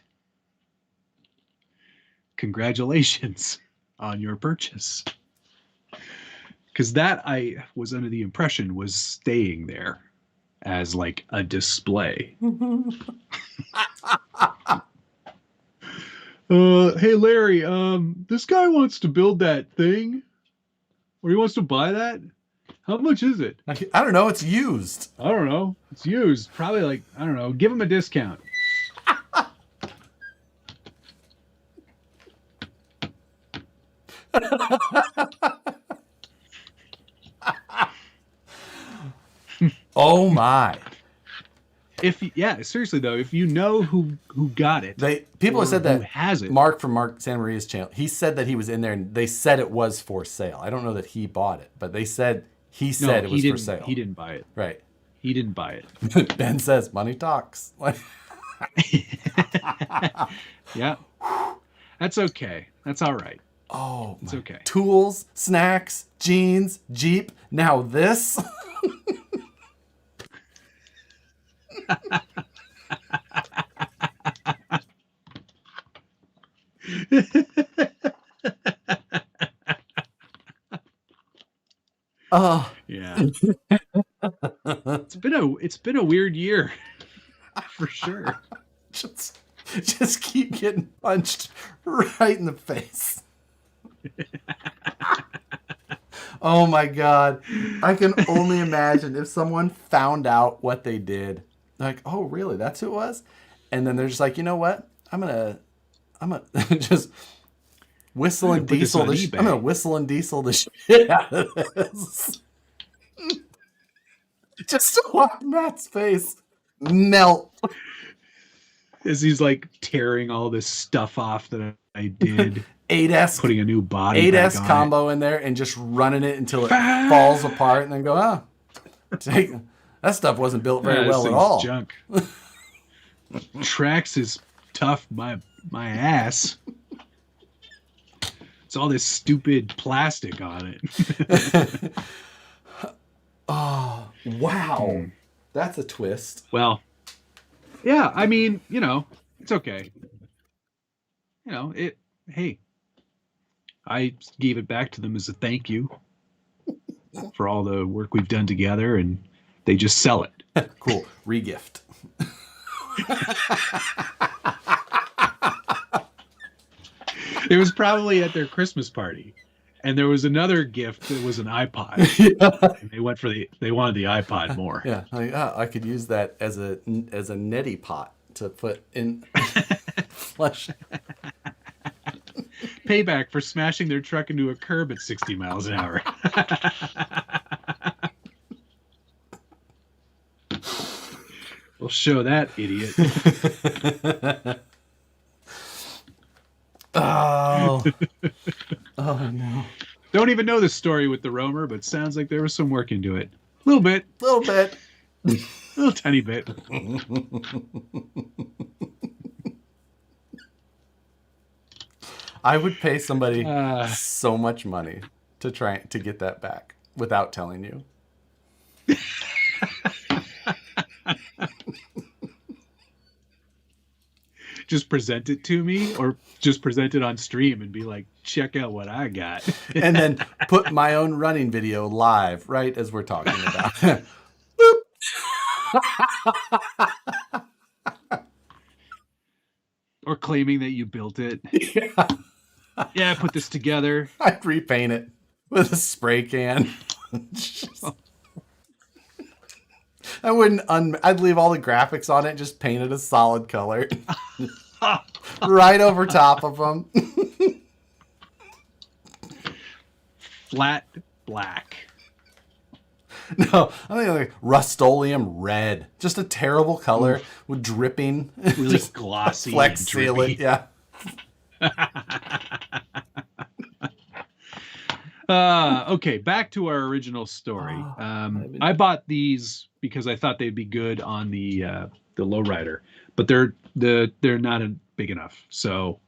congratulations on your purchase. because that I was under the impression was staying there as like a display. Hey Larry, this guy wants to build that thing, or he wants to buy that. How much is it? I don't know. It's used. I don't know. It's used. Probably like, I don't know. Give him a discount. Oh my. Seriously though, if you know who got it, people have said that has it. Mark from Mark Santa Maria's channel, he said that he was in there and they said it was for sale. I don't know that he bought it, but they said it was for sale. He didn't buy it. Right. He didn't buy it. Ben says money talks. Yeah. That's okay. That's all right. Oh, it's okay. Tools, snacks, jeans, Jeep. Now this. Oh yeah. It's been a weird year for sure. Just keep getting punched right in the face. Oh my God. I can only imagine if someone found out what they did. Like, oh really? That's who it was? And then they're just like, you know what? I'm gonna just whistle and diesel this. I'm gonna whistle and diesel the shit out of this. Just to watch Matt's face melt as he's like tearing all this stuff off that I did. 8S, putting a new body 8S combo in there and just running it until it falls apart, and then go, that stuff wasn't built very well at all. Junk. Trax is tough, my ass. It's all this stupid plastic on it. Oh wow, that's a twist. Well, yeah, I mean, it's okay. Hey, I gave it back to them as a thank you for all the work we've done together, and they just sell it. Cool. Regift. It was probably at their Christmas party, and there was another gift that was an iPod. Yeah. And they wanted the iPod more. Yeah, I could use that as a neti pot to put in flesh. Payback for smashing their truck into a curb at 60 miles an hour. We'll show that idiot. Oh no. Don't even know the story with the roamer, but sounds like there was some work into it. A little bit. A little tiny bit. I would pay somebody so much money to try to get that back without telling you. Just present it to me, or just present it on stream and be like, check out what I got. And then put my own running video live right as we're talking about. Boop. Or claiming that you built it. Yeah, I put this together. I'd repaint it with a spray can. I wouldn't. I'd leave all the graphics on it, just paint it a solid color, right over top of them. Flat black. No, I think like Rust-Oleum red, just a terrible color with dripping, really just glossy, flex seal it. Yeah. Okay, back to our original story. I bought these because I thought they'd be good on the lowrider, but they're not big enough. So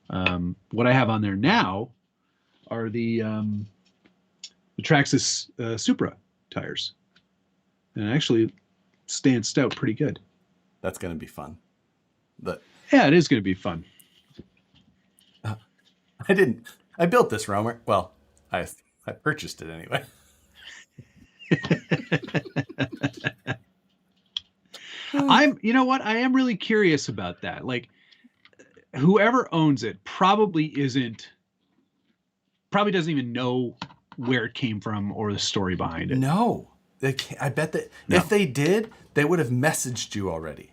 what I have on there now are the Traxxas Supra tires, and actually stand stout pretty good. That's gonna be fun. Yeah, it is gonna be fun. I built this roamer. Well, I purchased it anyway. You know what? I am really curious about that. Like, whoever owns it probably doesn't even know where it came from or the story behind it. No, they can't. I bet that No. if they did, they would have messaged you already.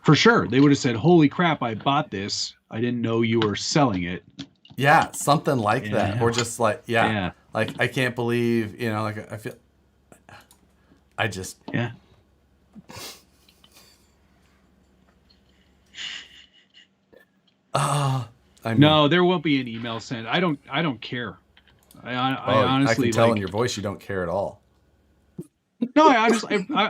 For sure. They would have said, "Holy crap, I bought this. I didn't know you were selling it." Yeah, something like Yeah. that. Or just like, yeah, Yeah. like, I can't believe, like, I feel, I just, Yeah. I mean, No, there won't be an email sent. I don't care. I honestly, I can tell like, in your voice you don't care at all. no, I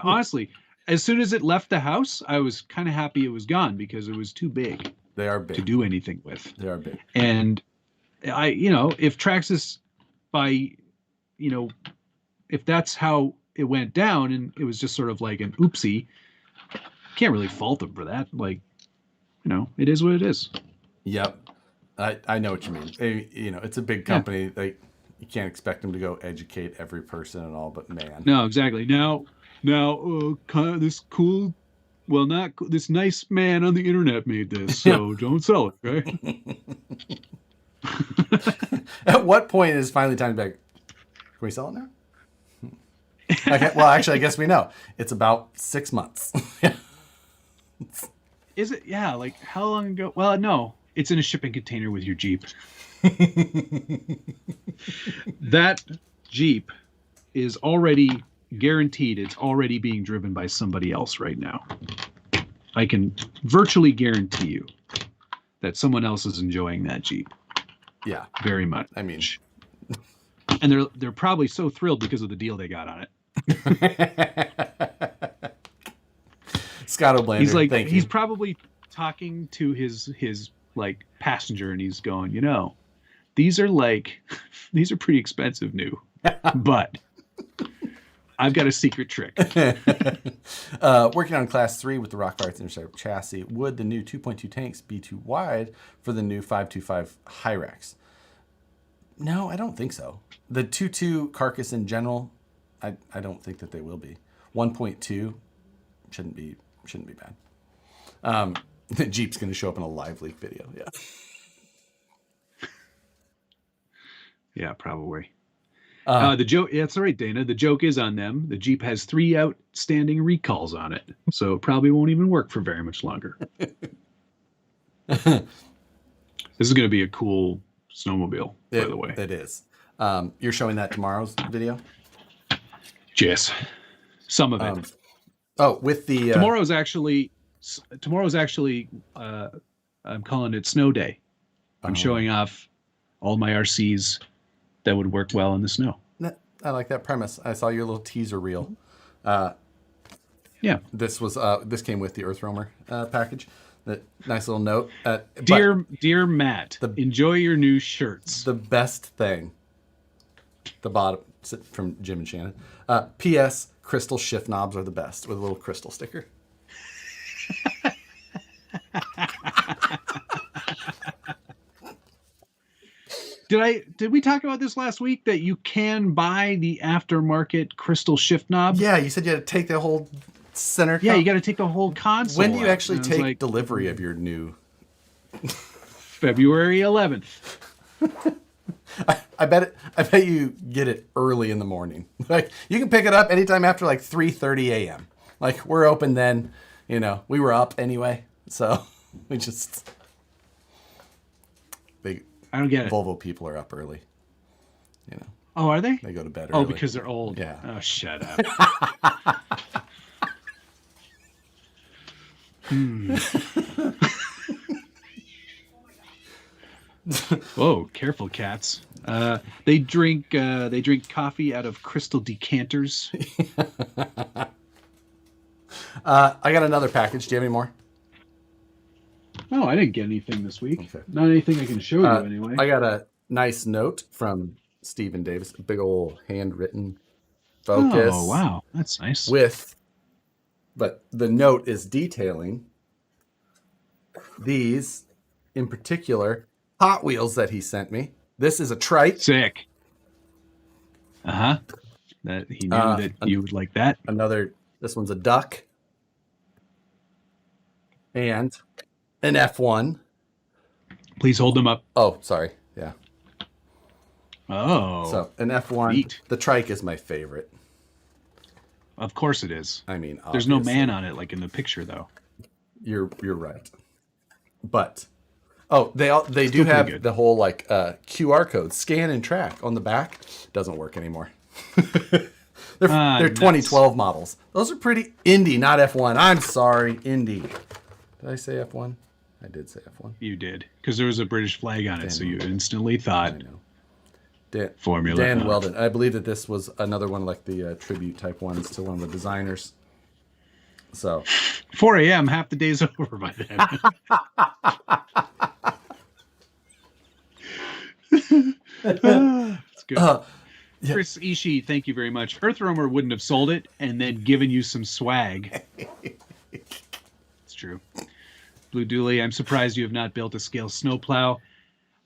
honestly, as soon as it left the house, I was kind of happy it was gone because it was too big They are to big. do anything with. They are big. And if Traxxas if that's how it went down and it was just sort of like an oopsie, can't really fault them for that. Like, it is what it is. Yep. I know what you mean. It's a big company. Like, you can't expect them to go educate every person and all, but man. No, exactly. Now, this cool, well, not cool, this nice man on the internet made this, so don't sell it, okay? At what point is finally time to be like, can we sell it now? Okay, well, actually, I guess we know. It's about 6 months. Is it? Yeah, like how long ago? Well, no, it's in a shipping container with your Jeep. That Jeep is already guaranteed. It's already being driven by somebody else right now. I can virtually guarantee you that someone else is enjoying that Jeep. Yeah, very much. I mean, and they're probably so thrilled because of the deal they got on it. Scott O'Blander, he's like, thank he's you. probably talking to his like passenger, and he's going, these are pretty expensive new, but I've got a secret trick. Working on Class 3 with the Rockfire's Interceptor chassis. Would the new 2.2 tanks be too wide for the new 525 Hyrax? No, I don't think so. The 2.2 carcass in general, I don't think that they will be. 1.2 shouldn't be bad. The Jeep's going to show up in a live leak video. Yeah. Yeah, probably. The joke, that's right, Dana. The joke is on them. The Jeep has 3 outstanding recalls on it, so it probably won't even work for very much longer. This is going to be a cool snowmobile, by the way. It is. You're showing that tomorrow's video? Yes, some of it. With the tomorrow's actually. I'm calling it snow day. I'm showing off all my RCs that would work well in the snow. I like that premise. I saw your little teaser reel. Yeah. This came with the Earth Roamer package. That nice little note. Dear Matt, enjoy your new shirts. The best thing. The bottom from Jim and Shannon. P.S. Crystal shift knobs are the best with a little crystal sticker. Did we talk about this last week that you can buy the aftermarket crystal shift knob? Yeah, you said you had to take the whole center. Yeah, you got to take the whole console. When do you actually take delivery of your new? February 11th. I bet you get it early in the morning. Like, you can pick it up anytime after like 3:30 a.m. Like, we're open then. We were up anyway, so we just. I don't get it. Volvo people are up early. Oh, are they? They go to bed early. Oh, because they're old. Yeah. Oh, shut up. Whoa, careful, cats. They drink coffee out of crystal decanters. I got another package. Do you have any more? No, I didn't get anything this week. Okay. Not anything I can show you anyway. I got a nice note from Stephen Davis, a big old handwritten focus. Oh, wow. That's nice. But the note is detailing these, in particular, Hot Wheels that he sent me. This is a trike. Sick. Uh-huh. that he knew that you would like that. This one's a duck. And an F1. Please hold them up. Oh, sorry. Yeah. Oh. So an F1. Neat. The trike is my favorite. Of course it is. I mean, there's no man on it like in the picture, though. You're right. But they do have the whole like QR code, scan and track on the back. Doesn't work anymore. They're 2012 models. Those are pretty Indy, not F1. I'm sorry, Indy. Did I say F1? I did say F1. You did, because there was a British flag on it, so you instantly thought. I know. Formula. Dan Weldon. I believe that this was another one like the tribute type ones to one of the designers. So 4 a.m. half the day's over by then. That's good. Yeah. Chris Ishii, thank you very much. Earth Roamer wouldn't have sold it and then given you some swag. It's true. Blue Dooley, I'm surprised you have not built a scale snowplow.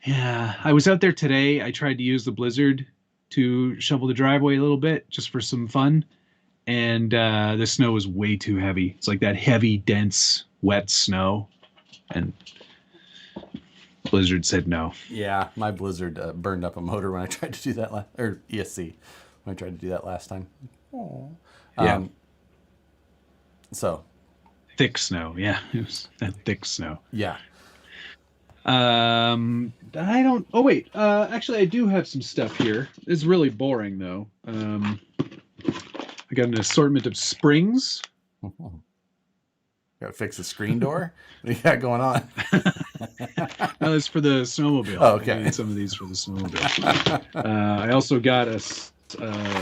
Yeah, I was out there today. I tried to use the blizzard to shovel the driveway a little bit just for some fun. And the snow was way too heavy. It's like that heavy, dense, wet snow. And Blizzard said no. Yeah, my Blizzard burned up a motor when I tried to do that or ESC when I tried to do that last time. Oh. Yeah. So. Thick snow. Yeah, it was that thick snow. Yeah. I don't. Oh wait. Actually, I do have some stuff here. It's really boring though. I got an assortment of springs. Got to fix the screen door. What do you got going on? No, it's for the snowmobile. Oh, okay. I need some of these for the snowmobile. I also got a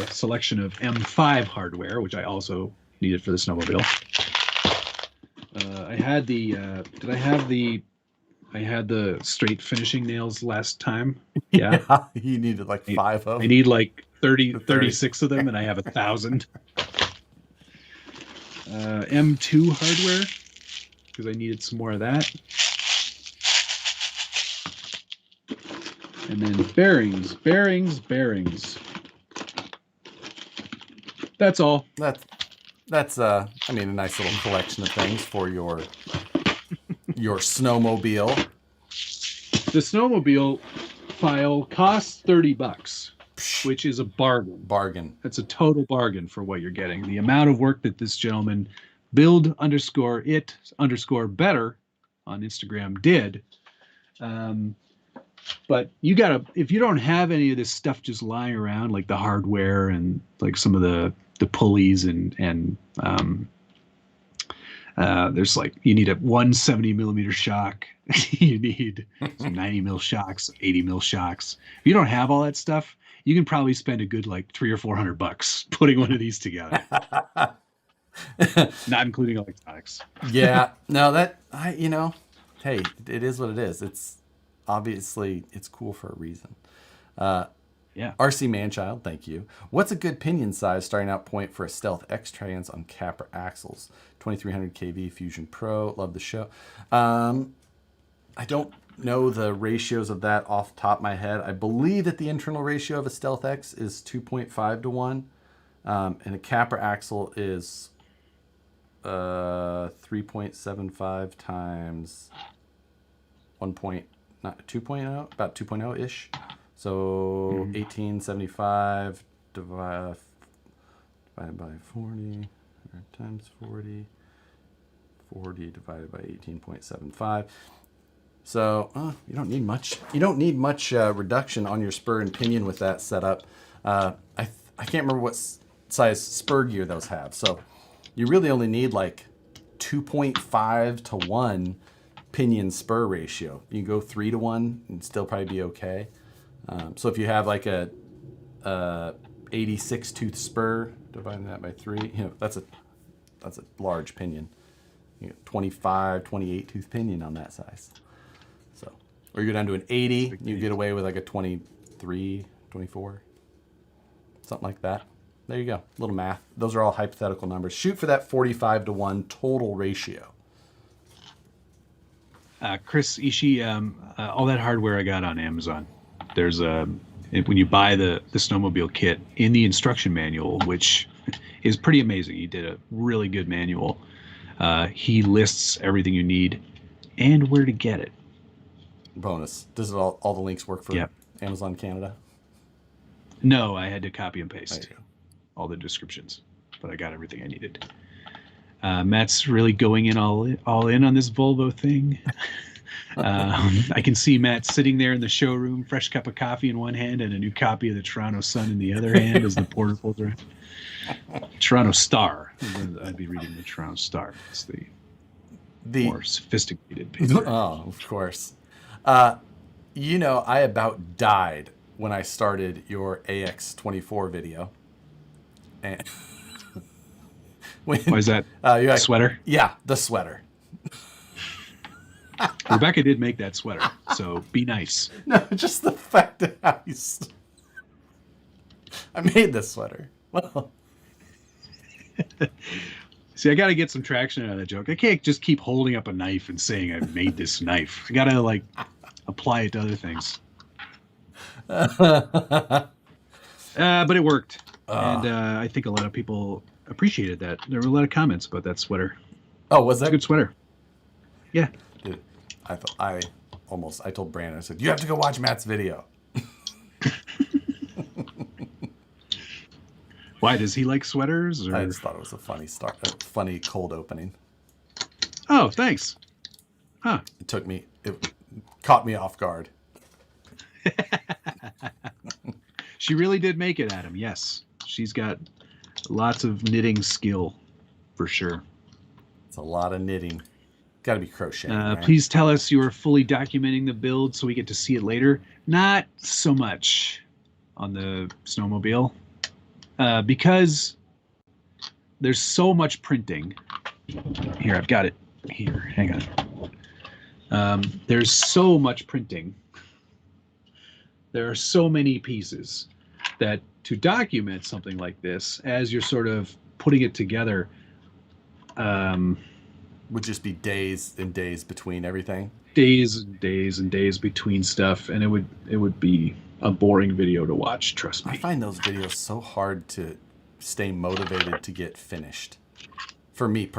selection of M5 hardware, which I also needed for the snowmobile. I had the. Did I have the? I had the straight finishing nails last time. Yeah. Yeah, you needed like 5 of them. I need like 36 of them, and I have 1,000. M2 hardware, because I needed some more of that. And then bearings. That's all. That's I mean, a nice little collection of things for your snowmobile. The snowmobile file costs $30, which is a bargain. That's a total bargain for what you're getting. The amount of work that this gentleman build_it_better on Instagram did. But you gotta, if you don't have any of this stuff just lying around, like the hardware and like some of the pulleys and there's like, you need a 170 millimeter shock. You need some 90 mil shocks, 80 mil shocks. If you don't have all that stuff, you can probably spend a good like $300 or $400 putting one of these together. Not including electronics. Yeah, no, hey, it is what it is. It's obviously it's cool for a reason. Yeah. RC Manchild, thank you. What's a good pinion size starting out point for a Stealth X-Trans on Capra axles? 2300 kV Fusion Pro. Love the show. I don't know the ratios of that off the top of my head. I believe that the internal ratio of a Stealth X is 2.5 to 1. And a Capra axle is 3.75 times 2.0, about 2.0-ish. So 1875 divided by 40 times 40 divided by 18.75. So you don't need much. You don't need much reduction on your spur and pinion with that setup. I can't remember what size spur gear those have. So you really only need like 2.5 to 1 pinion spur ratio. You can go 3 to 1 and still probably be okay. So if you have like a 86 tooth spur, dividing that by 3, that's a large pinion. You get 25, 28 tooth pinion on that size. So, or you go down to an 80, you get away with like a 23, 24, something like that. There you go. Little math. Those are all hypothetical numbers. Shoot for that 45 to 1 total ratio. Chris Ishii, all that hardware I got on Amazon. There's when you buy the snowmobile kit, in the instruction manual, which is pretty amazing. He did a really good manual. He lists everything you need and where to get it. Bonus. Does it all the links work for Amazon Canada? No, I had to copy and paste There you go. all the descriptions, but I got everything I needed. Matt's really going in all in on this Volvo thing. I can see Matt sitting there in the showroom, fresh cup of coffee in one hand and a new copy of the Toronto Sun in the other hand as the porter pulls around. Toronto Star. I'd be reading the Toronto Star. It's the more sophisticated paper. Oh, of course. You know, I about died when I started your AX24 video. And why is that? Sweater? Yeah, the sweater. Rebecca did make that sweater, so be nice. No, just the fact that I made this sweater. Well, see, I got to get some traction out of that joke. I can't just keep holding up a knife and saying I made this knife. I got to apply it to other things. But it worked, and I think a lot of people appreciated that. There were a lot of comments about that sweater. Oh, was that a good sweater? Yeah. Dude, I told Brandon, I said, you have to go watch Matt's video. Why, does he like sweaters? Or? I just thought it was a funny cold opening. Oh, thanks. Huh. It caught me off guard. She really did make it, Adam. Yes. She's got lots of knitting skill, for sure. It's a lot of knitting. Got to be crocheting. Right? Please tell us you are fully documenting the build so we get to see it later. Not so much on the snowmobile, because there's so much printing. Here, I've got it. Here, hang on. There's so much printing. There are so many pieces that to document something like this, as you're sort of putting it together, would just be days and days between everything. Days and days and days between stuff, and it would be a boring video to watch. Trust me. I find those videos so hard to stay motivated to get finished. For me,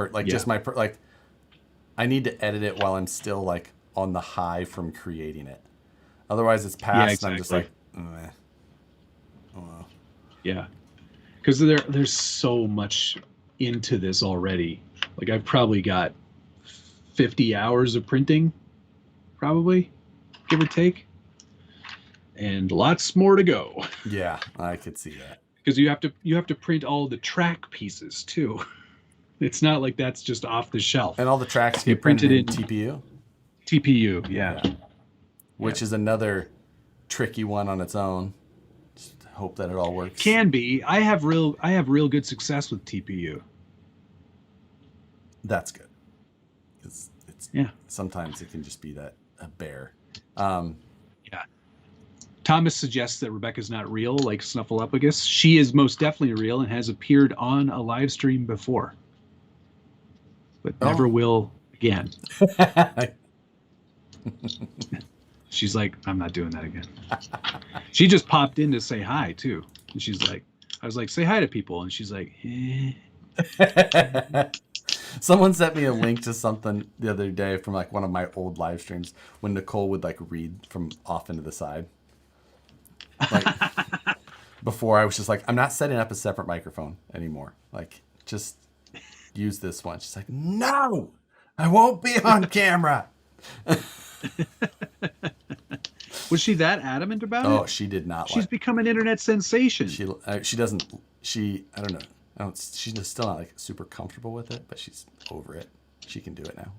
I need to edit it while I'm still on the high from creating it. Otherwise, it's past, and I'm just like, meh. Oh, well. Yeah, because there's so much into this already. I've probably got 50 hours of printing, probably, give or take, and lots more to go. Yeah, I could see that. Because you have to print all the track pieces too. It's not like that's just off the shelf. And all the tracks get printed in TPU. TPU, yeah. Which is another tricky one on its own. Just hope that it all works. Can be. I have real good success with TPU. That's good. It's sometimes it can just be a bear. Yeah. Thomas suggests that Rebecca's not real, like Snuffleupagus. She is most definitely real and has appeared on a live stream before, but never will again. She's like, I'm not doing that again. She just popped in to say hi too, and she's like, I was like, say hi to people, and she's like, eh. Someone sent me a link to something the other day from one of my old live streams when Nicole would read from off into the side. Before I was just like, I'm not setting up a separate microphone anymore. Just use this one. She's like, no, I won't be on camera. Was she that adamant about it? Oh, she did not. She's become an internet sensation. She doesn't. I don't know. She's just still not super comfortable with it, but she's over it. She can do it now.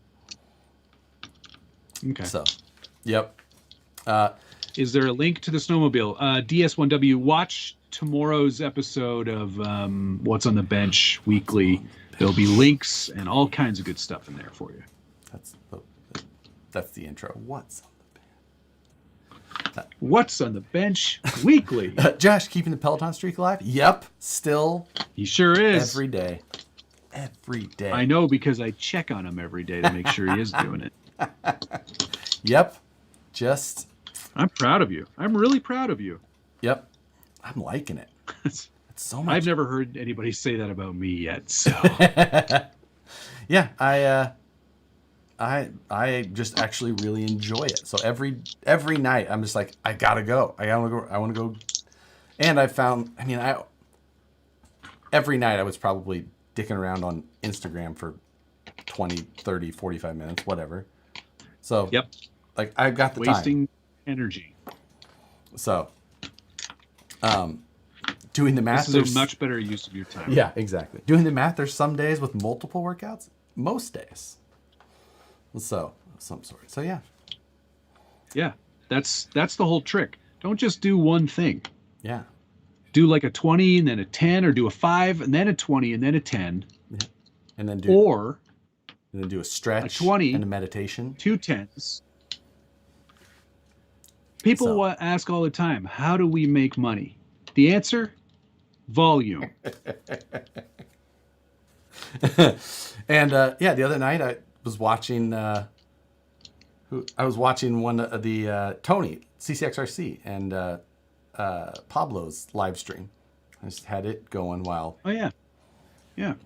Okay. So, yep. Is there a link to the snowmobile? DS1W, watch tomorrow's episode of What's on the Bench Weekly. There'll be links and all kinds of good stuff in there for you. That's the intro. What's on the Bench Weekly? Josh, keeping the Peloton streak alive? Yep, still. He sure is. Every day. Every day. I know, because I check on him every day to make sure he is doing it. Yep. I'm proud of you. I'm really proud of you. Yep. I'm liking it. It's so much. I've never heard anybody say that about me yet. So yeah, I just actually really enjoy it. So every night I'm just like, I gotta go. I want to go. And I found, every night I was probably dicking around on Instagram for 20, 30, 45 minutes, whatever. So yep. Like I've got the wasting energy. So doing the math, this is a much better use of your time. Yeah, exactly. Doing the math, there's some days with multiple workouts, most days. So some sort. So yeah. Yeah, that's the whole trick. Don't just do one thing. Yeah. Do like a 20 and then a 10, or do a 5 and then a 20 and then a 10. Yeah. And then do a stretch, a 20 and a meditation. 2 10s. People ask all the time, how do we make money? The answer, volume. And the other night I was watching one of the Tony CCXRC and Pablo's live stream. I just had it going while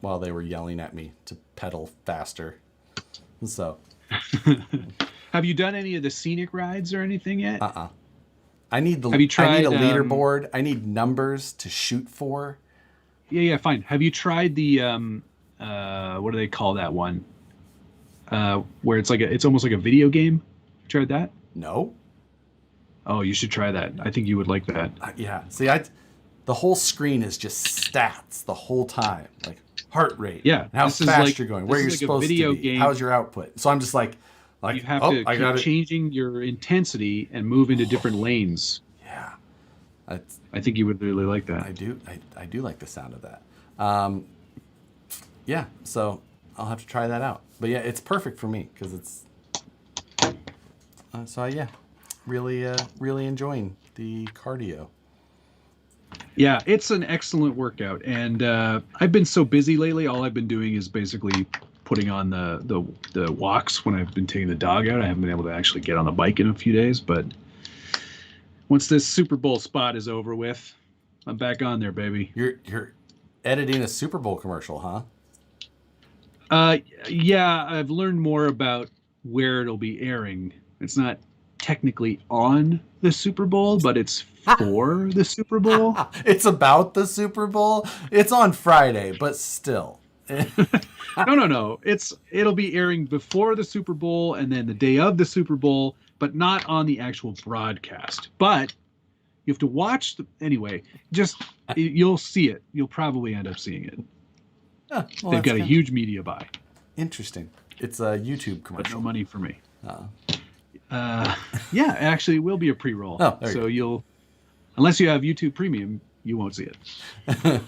while they were yelling at me to pedal faster. And so have you done any of the scenic rides or anything yet? I need Have you tried, I need a leaderboard. I need numbers to shoot for. Yeah, fine. Have you tried the what do they call that one? Where it's almost like a video game. You tried that? No. Oh, you should try that. I think you would like that. Yeah. See, the whole screen is just stats the whole time, like heart rate. Yeah. How fast you're going, where you're supposed to be, game. how's your output. So I'm just like you have to keep changing your intensity and move into different lanes. Yeah. I think you would really like that. I do. I do like the sound of that. Yeah. So I'll have to try that out. But yeah, it's perfect for me because it's. Really enjoying the cardio. Yeah, it's an excellent workout, and I've been so busy lately. All I've been doing is basically putting on the walks when I've been taking the dog out. I haven't been able to actually get on the bike in a few days, but once this Super Bowl spot is over with, I'm back on there, baby. You're editing a Super Bowl commercial, huh? Yeah, I've learned more about where it'll be airing. It's not technically on the Super Bowl, but it's for the Super Bowl. It's about the Super Bowl. It's on Friday, but still. No. It'll be airing before the Super Bowl and then the day of the Super Bowl, but not on the actual broadcast. But you have to watch anyway. You'll see it. You'll probably end up seeing it. They've got a huge media buy. Interesting. It's a YouTube commercial. But no money for me. Yeah, actually, it will be a pre-roll. Oh, so unless you have YouTube Premium, you won't see it.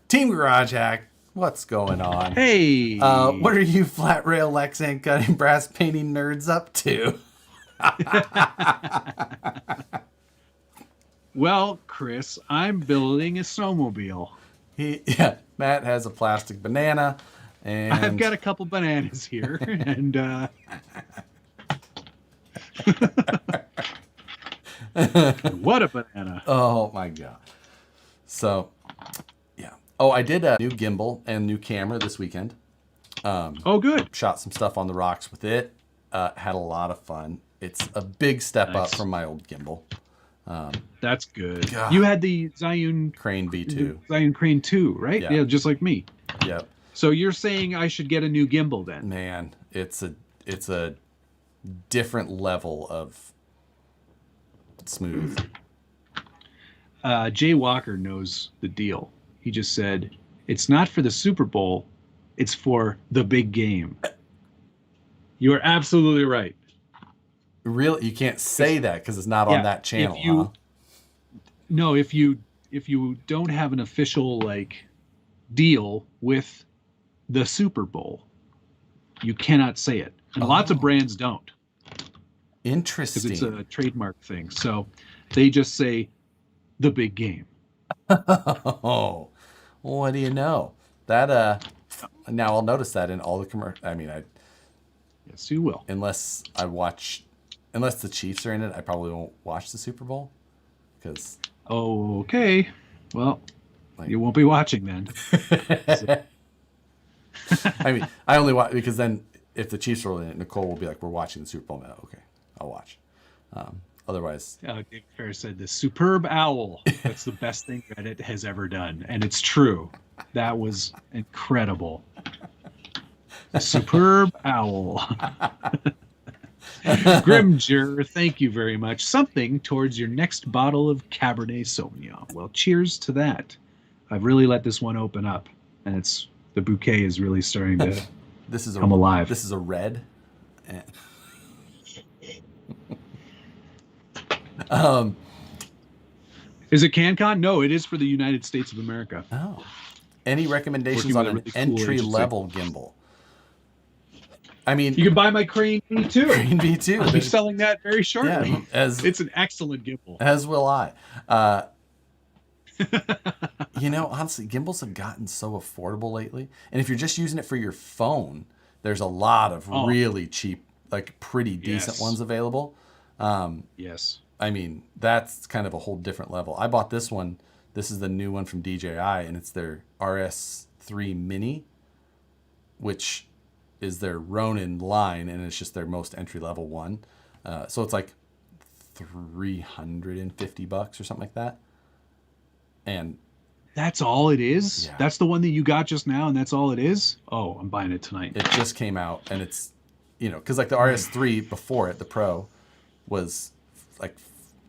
Team Garage Hack, what's going on? Hey! What are you flat rail Lexan cutting brass painting nerds up to? Well, Chris, I'm building a snowmobile. Matt has a plastic banana, and I've got a couple bananas here, and what a banana! Oh my god! So, yeah. Oh, I did a new gimbal and new camera this weekend. Oh, good. Shot some stuff on the rocks with it. Had a lot of fun. It's a big step up from my old gimbal. That's good. God. You had the Zhiyun Crane V2. Zhiyun Crane 2, right? Yeah, just like me. Yep. So you're saying I should get a new gimbal then? Man, it's a different level of smooth. Jay Walker knows the deal. He just said, it's not for the Super Bowl, it's for the big game. You are absolutely right. Really, you can't say that because it's not on that channel, huh? No, if you don't have an official deal with the Super Bowl, you cannot say it, and lots of brands don't. Interesting. Because it's a trademark thing, so they just say the big game. Oh, what do you know? That now I'll notice that in all the commercials. I mean, yes, you will. Unless the Chiefs are in it, I probably won't watch the Super Bowl. because. Okay. Well, you won't be watching then. I mean, I only watch because then if the Chiefs roll in it, Nicole will be like, "We're watching the Super Bowl now." Okay, I'll watch. Otherwise, Dave Fair said the superb owl. That's the best thing Reddit has ever done, and it's true. That was incredible. Superb owl. Grimger, thank you very much. Something towards your next bottle of Cabernet Sauvignon. Well, cheers to that. I've really let this one open up, and the bouquet is really starting to come alive. This is a red. Is it CanCon? No, it is for the United States of America. Oh. Any recommendations on an entry-level gimbal? I mean, you can buy my Crane V2. Crane V2. I'll be selling that very shortly. Yeah, it's an excellent gimbal. As will I. Honestly, gimbals have gotten so affordable lately. And if you're just using it for your phone, there's a lot of really cheap, like pretty decent ones available. Yes. I mean, that's kind of a whole different level. I bought this one. This is the new one from DJI, and it's their RS3 Mini, which is their Ronin line, and it's just their most entry-level one. So it's like $350 or something like that. And that's all it is? Yeah. That's the one that you got just now, and that's all it is? Oh, I'm buying it tonight. It just came out, and it's, because like the RS3 before it, the Pro, was like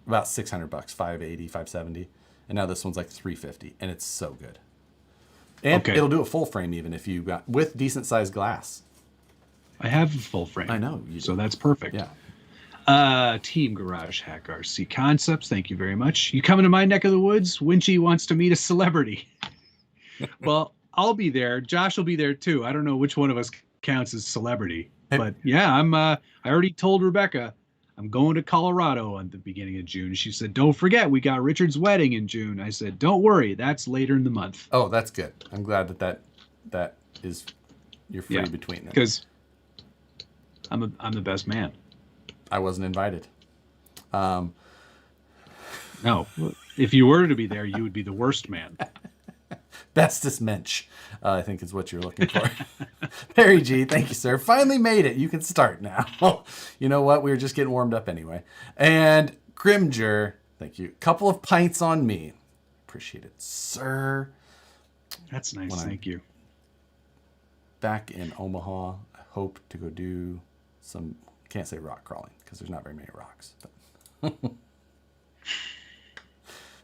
about $600, $580, $570, and now this one's like $350, and it's so good. And it'll do a full frame even if you got with decent sized glass. I have a full frame. I know you do. So that's perfect. Yeah. Team Garage Hack RC Concepts, thank you very much. You coming to my neck of the woods? Winchy wants to meet a celebrity. Well, I'll be there. Josh will be there too. I don't know which one of us counts as celebrity, but yeah, I already told Rebecca I'm going to Colorado at the beginning of June. She said, "Don't forget, we got Richard's wedding in June." I said, "Don't worry, that's later in the month." Oh, that's good. I'm glad that is you're free between them. Because I'm the best man. I wasn't invited. No, if you were to be there, you would be the worst man. Bestest mensch, I think is what you're looking for. Perry G, thank you, sir. Finally made it. You can start now. You know what? We were just getting warmed up anyway. And Grimger, thank you. Couple of pints on me. Appreciate it, sir. That's nice. Thank you. Back in Omaha, I hope to go do some, can't say rock crawling because there's not very many rocks. But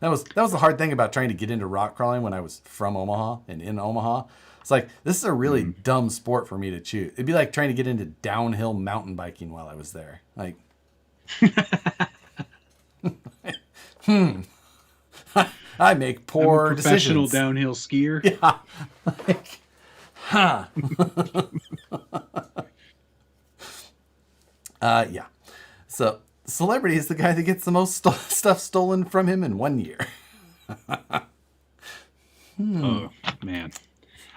That was the hard thing about trying to get into rock crawling when I was from Omaha and in Omaha. It's like, this is a really dumb sport for me to choose. It'd be like trying to get into downhill mountain biking while I was there. Like, I make poor professional decisions. Downhill skier. Yeah. Like, yeah. So, celebrity is the guy that gets the most stuff stolen from him in 1 year. Oh, man.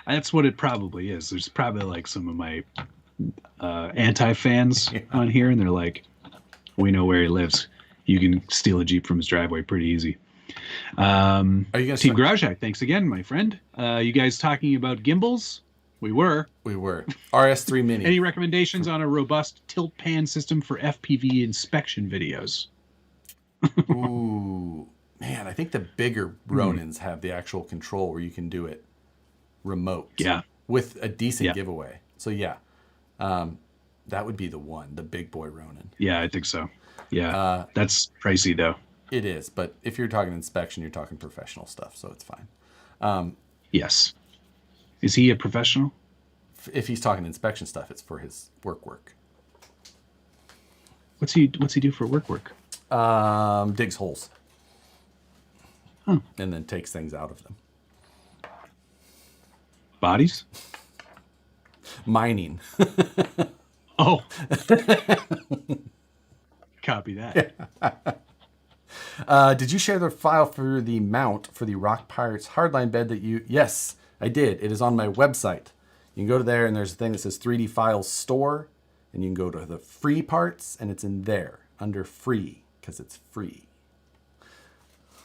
That's what it probably is. There's probably like some of my anti-fans on here, and they're like, "We know where he lives. You can steal a Jeep from his driveway pretty easy." Are you gonna Team Garage Hack, thanks again, my friend. You guys talking about gimbals? We were. RS3 Mini. Any recommendations on a robust tilt pan system for FPV inspection videos? Ooh, man, I think the bigger Ronins have the actual control where you can do it remote. Yeah. With a decent giveaway. So yeah, that would be the one, the big boy Ronin. Yeah, I think so. Yeah, that's pricey though. It is, but if you're talking inspection, you're talking professional stuff, so it's fine. Yes. Is he a professional? If he's talking inspection stuff, it's for his work. What's he do for work? Digs holes. Huh. And then takes things out of them. Bodies? Mining. Oh. Copy that. Did you share the file for the mount for the Rock Pirates hardline bed that you... Yes, I did. It is on my website. You can go to there and there's a thing that says 3D Files Store, and you can go to the free parts, and it's in there under free because it's free.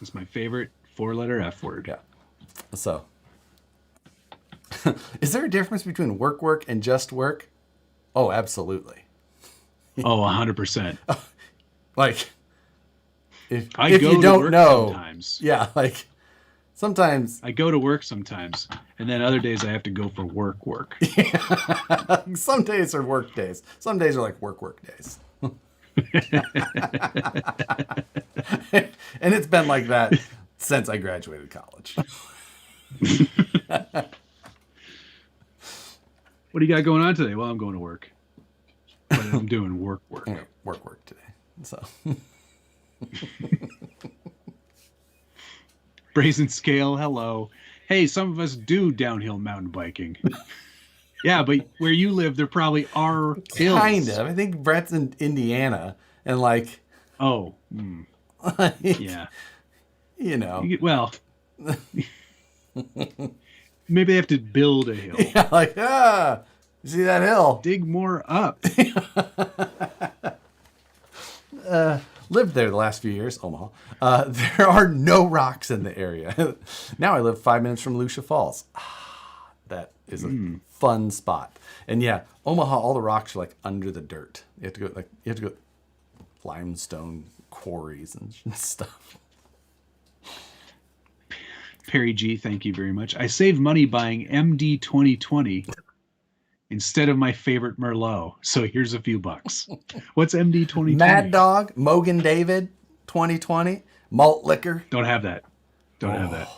It's my favorite 4-letter F word. Yeah. So, is there a difference between work and just work? Oh, absolutely. Oh, 100%. Like, if go you to don't work know, sometimes. yeah, like sometimes I go to work sometimes, and then other days I have to go for work. some days are work days. Some days are like work days. And it's been like that since I graduated college. What do you got going on today? Well, I'm going to work. But I'm doing work. Work today. So Brazen Scale, hello. Hey, some of us do downhill mountain biking. Yeah, but where you live, there probably are hills. Kind of. I think Brett's in Indiana, and like, oh, like, yeah, you know, well, maybe they have to build a hill. Yeah, like, you see that hill? Dig more up. Lived there the last few years, Omaha. There are no rocks in the area. Now I live 5 minutes from Lucia Falls. That is a fun spot. And yeah, Omaha, all the rocks are like under the dirt. You have to go limestone quarries and stuff. Perry G, thank you very much. I save money buying MD 2020 instead of my favorite Merlot. So here's a few bucks. What's MD 2020? Mad Dog, Mogan David 2020, malt liquor. Don't have that. Don't have that.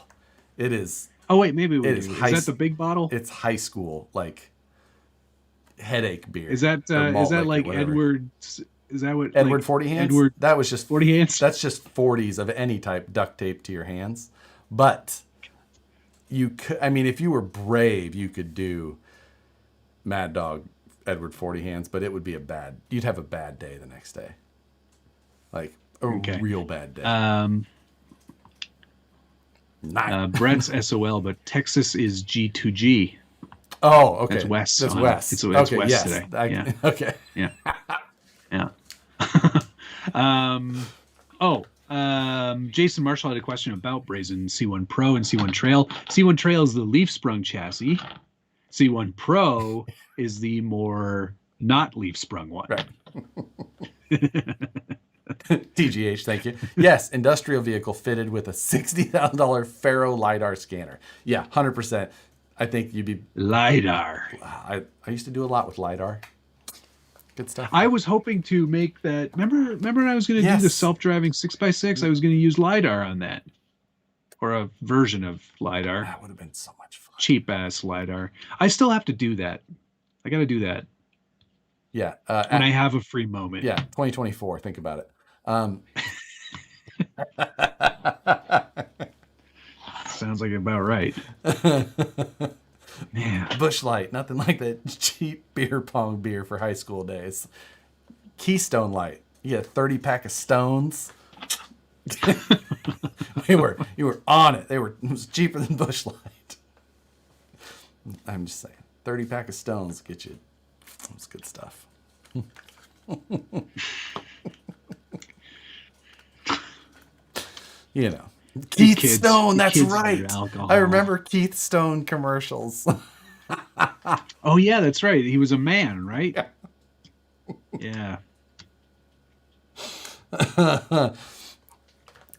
It is. Oh, wait, maybe we do. Is Is that the big bottle? It's high school, like, headache beer. Is that like Edward's? Is that what Edward like, 40 hands? Edward That was just 40 hands. That's just 40s of any type duct taped to your hands. But you could, I mean, if you were brave, you could do Mad Dog Edward 40 hands, but it would be you'd have a bad day the next day. Like a real bad day. Brett's SOL, but Texas is G2G. Oh, okay. That's west. That's west. It's okay, west yes. today. Okay. Yeah. Yeah. Jason Marshall had a question about Brazen C1 Pro and C1 Trail. C1 Trail is the leaf sprung chassis. C1 Pro is the more not leaf sprung one. Right. TGH, thank you. Yes, industrial vehicle fitted with a $60,000 Faro LiDAR scanner. Yeah, 100%. I think you'd be... LiDAR. I used to do a lot with LiDAR. Good stuff. I was hoping to make that... Remember when I was going to do the self-driving 6x6? I was going to use LiDAR on that. Or a version of LiDAR. That would have been so much fun. Cheap-ass LiDAR. I still have to do that. I got to do that. Yeah. When I have a free moment. Yeah, 2024. Think about it. Sounds like about right. Man. Busch Light, nothing like that cheap beer pong beer for high school days. Keystone Light, you get a 30-pack of Stones. You were on it. It was cheaper than Busch Light. I'm just saying, 30-pack of Stones get you. That's good stuff. You know, Keith Stone. That's right. I remember Keith Stone commercials. Oh yeah, that's right. He was a man, right? Yeah.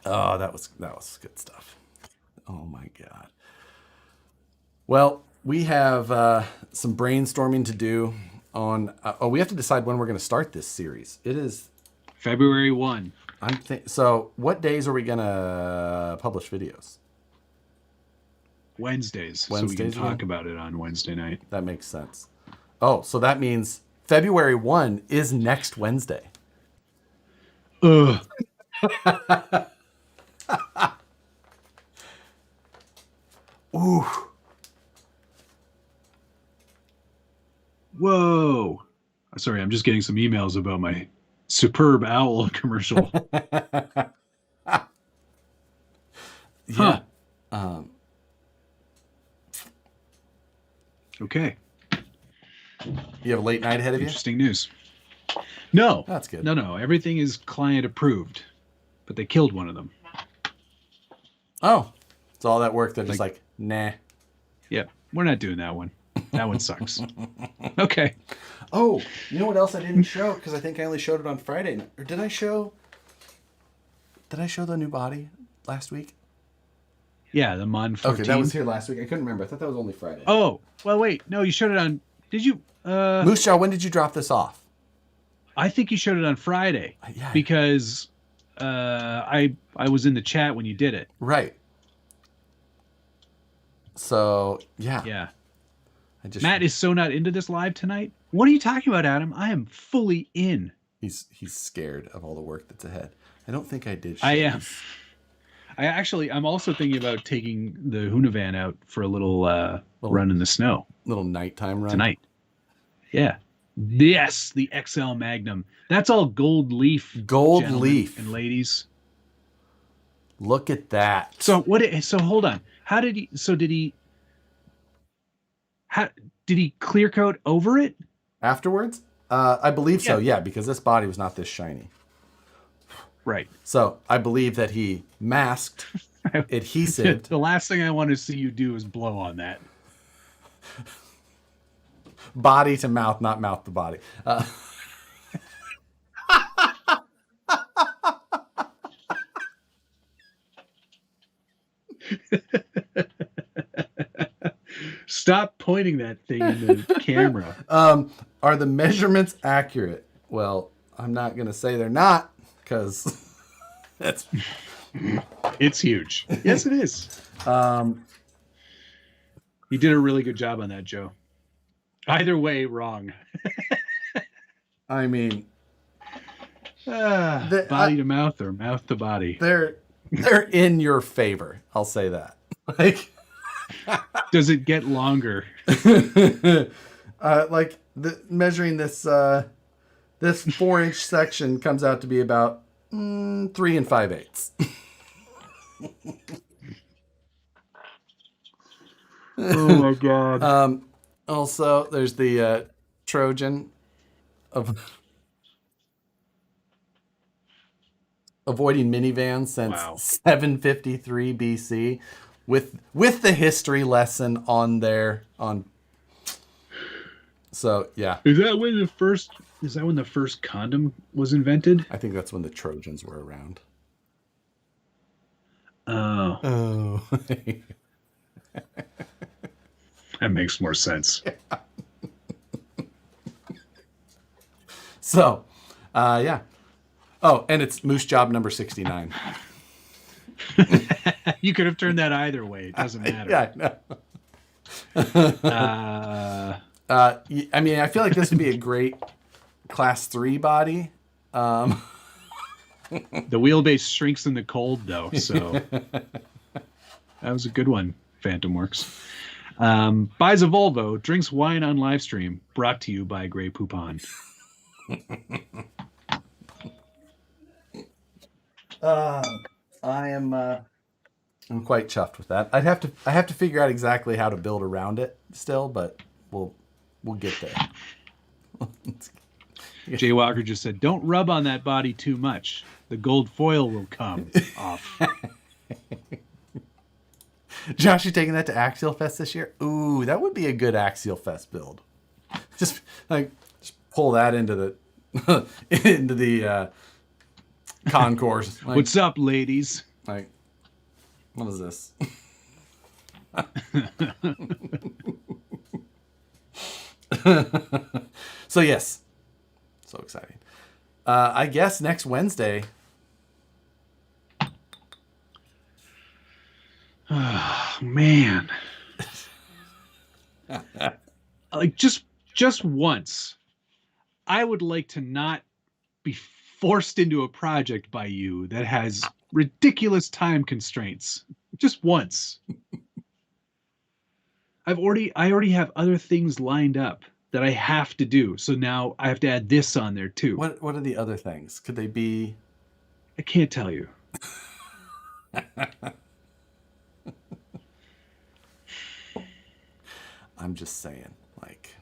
Oh, that was good stuff. Oh my God. Well, we have some brainstorming to do on. We have to decide when we're going to start this series. It is February 1. So what days are we going to publish videos? Wednesdays. So we can talk about it on Wednesday night. That makes sense. Oh, so that means February 1 is next Wednesday. Ugh. Ooh. Whoa. Sorry, I'm just getting some emails about my superb owl commercial. Yeah. Okay. You have a late night ahead of you? Interesting news. No. That's good. No. Everything is client approved, but they killed one of them. Oh, it's all that work. They're just like, nah. Yeah, we're not doing that one. That one sucks. Okay. Oh, you know what else I didn't show? Because I think I only showed it on Friday. Or did I show the new body last week? Yeah, the Mon 14. Okay, that was here last week. I couldn't remember. I thought that was only Friday. Oh, well, wait. No, you showed it on... Did you... Moose Jaw, when did you drop this off? I think you showed it on Friday. Yeah. Because I was in the chat when you did it. Right. So, yeah. Yeah. Matt is so not into this live tonight. What are you talking about, Adam? I am fully in. He's scared of all the work that's ahead. I don't think I did. I am. I'm also thinking about taking the Hunavan out for a little run in the snow. Little nighttime run. Tonight. Yeah. Yes, the XL Magnum. That's all gold leaf. Gold leaf. And ladies. Look at that. So hold on. Did he clear coat over it? Afterwards? I believe so, yeah, because this body was not this shiny. Right. So I believe that he masked, adhesive. The last thing I want to see you do is blow on that. Body to mouth, not mouth to body. Stop pointing that thing in the camera. Are the measurements accurate? Well, I'm not going to say they're not, because it's huge. Yes, it is. You did a really good job on that, Joe. Either way, wrong. I mean, body to mouth or mouth to body. They're in your favor. I'll say that. Like, does it get longer? Like measuring this 4-inch section comes out to be about 3 5/8. Oh my god. Also, there's the Trojan of avoiding minivans since 753 BC, with the history lesson on there on. So yeah, is that when the first condom was invented? I think that's when the Trojans were around. Oh. That makes more sense. Yeah. So, yeah. Oh, and it's Moose Job number 69. You could have turned that either way. It doesn't matter. Yeah, I know. I mean, I feel like this would be a great class 3 body. The wheelbase shrinks in the cold, though, so that was a good one, Phantom Works. Buys a Volvo, drinks wine on live stream, brought to you by Grey Poupon. I'm quite chuffed with that. I have to figure out exactly how to build around it still, but we'll get there. Jay Walker just said, "Don't rub on that body too much. The gold foil will come off." Josh, you taking that to Axial Fest this year? Ooh, that would be a good Axial Fest build. Just pull that into the into the concourse. Like, what's up, ladies? Like, what is this? So yes, so exciting. I guess next Wednesday. Oh, man. Like just once, I would like to not be forced into a project by you that has ridiculous time constraints. Just once. I already have other things lined up that I have to do. So now I have to add this on there too. What are the other things? Could they be? I can't tell you. I'm just saying, like,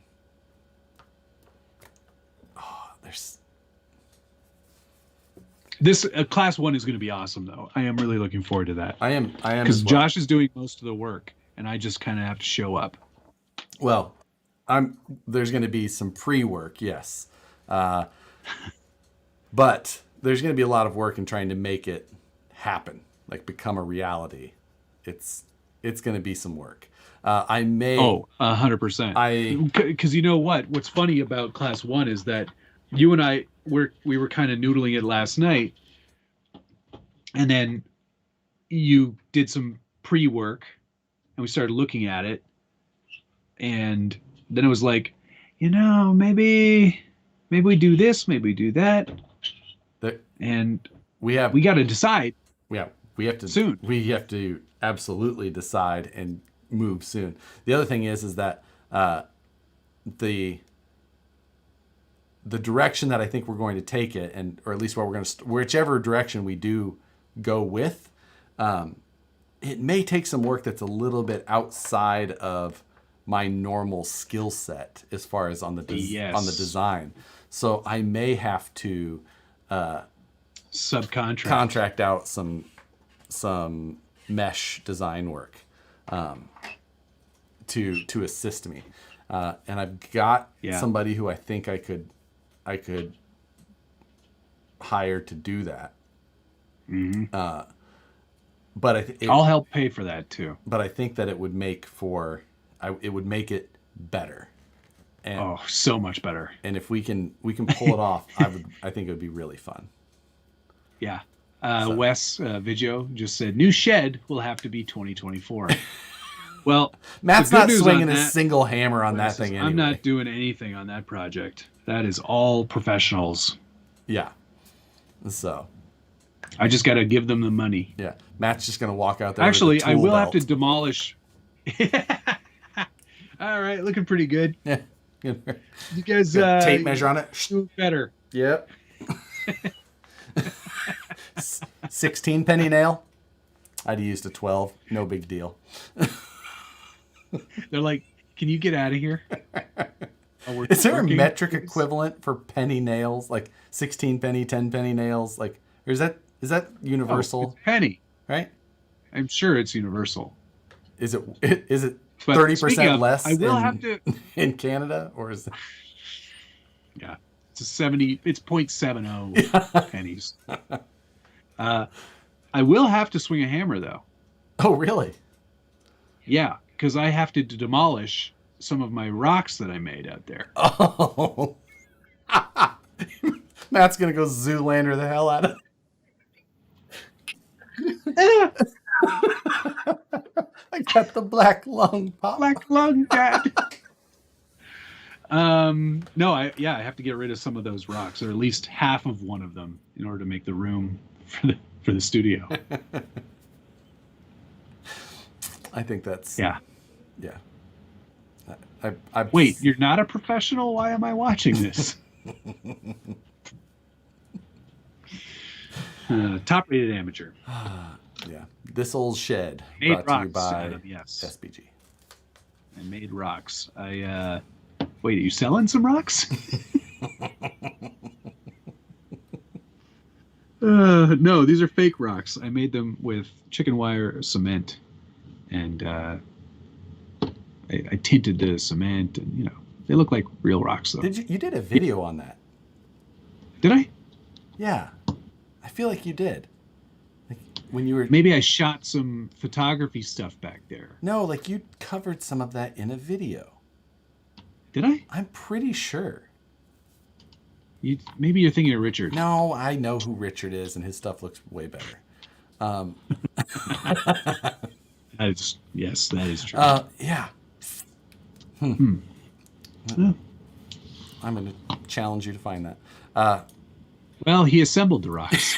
This class 1 is going to be awesome, though. I am really looking forward to that. I am because Josh is doing most of the work, and I just kind of have to show up. Well, there's going to be some pre-work, yes, but there's going to be a lot of work in trying to make it happen, like become a reality. It's going to be some work. I may 100%. Because you know what's funny about class 1 is that you and I we were kind of noodling it last night, and then you did some pre-work, and we started looking at it, and then it was like, maybe we do this, maybe we do that, and we got to decide. Yeah, we have to soon. We have to absolutely decide and move soon. The other thing is that the direction that I think we're going to take it, or at least what we're going to, whichever direction we do go with, it may take some work that's a little bit outside of my normal skill set as far as on the design. So I may have to contract out some mesh design work to assist me, and I've got somebody who I think I could hire to do that. Mm-hmm. But I'll help pay for that too. But I think that it would make it better. And, so much better. And if we can pull it off, I think it would be really fun. Yeah. Wes Vigio just said new shed will have to be 2024. Well, Matt's not swinging a single hammer on that thing anyway. I'm not doing anything on that project. That is all professionals. Yeah. So I just got to give them the money. Yeah. Matt's just going to walk out there. Actually, with a I will belt. have to demolish. All right. Looking pretty good. Yeah. You guys tape measure on it. Do better. Yep. 16 penny nail. I'd have used a 12. No big deal. They're like, can you get out of here? Is there a metric equivalent for penny nails? Like 16 penny, 10 penny nails? Like, or is that universal? It's penny, right? I'm sure it's universal. Is it 30% less? I will have to in Canada, or is it? Yeah, it's 0.70 pennies. I will have to swing a hammer though. Oh, really? Yeah, because I have to demolish some of my rocks that I made out there. Oh. Matt's going to go Zoolander the hell out of it. I got the black lung pop. Black lung, Dad. No, I have to get rid of some of those rocks, or at least half of one of them, in order to make the room for the studio. I think that's yeah. I Wait, you're not a professional? Why am I watching this? Top-rated amateur. Yeah, this old shed made brought to you by SBG. I made rocks. Wait, are you selling some rocks? No, these are fake rocks. I made them with chicken wire cement, and I tinted the cement, and they look like real rocks though. You did a video on that? Did I? Yeah, I feel like you did. Like when you were. Maybe I shot some photography stuff back there. No, like you covered some of that in a video. Did I? I'm pretty sure. Maybe you're thinking of Richard. No, I know who Richard is, and his stuff looks way better. Yes, that is true. Yeah. Yeah. I'm going to challenge you to find that. Well, he assembled the rocks.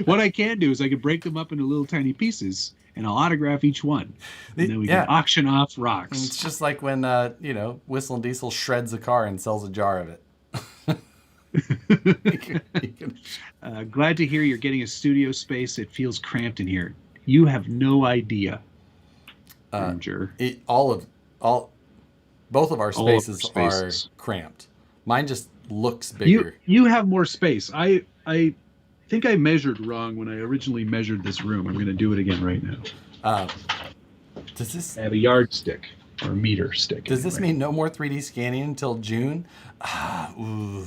What I can do is I can break them up into little tiny pieces, and I'll autograph each one. And then we can auction off rocks. It's just like when, Whistling Diesel shreds a car and sells a jar of it. Glad to hear you're getting a studio space. It feels cramped in here. You have no idea. Both of our spaces are cramped. Mine just looks bigger. You have more space. I think I measured wrong when I originally measured this room. I'm going to do it again right now. Does this? I have a yardstick or a meter stick. Does this mean no more 3D scanning until June? Ooh.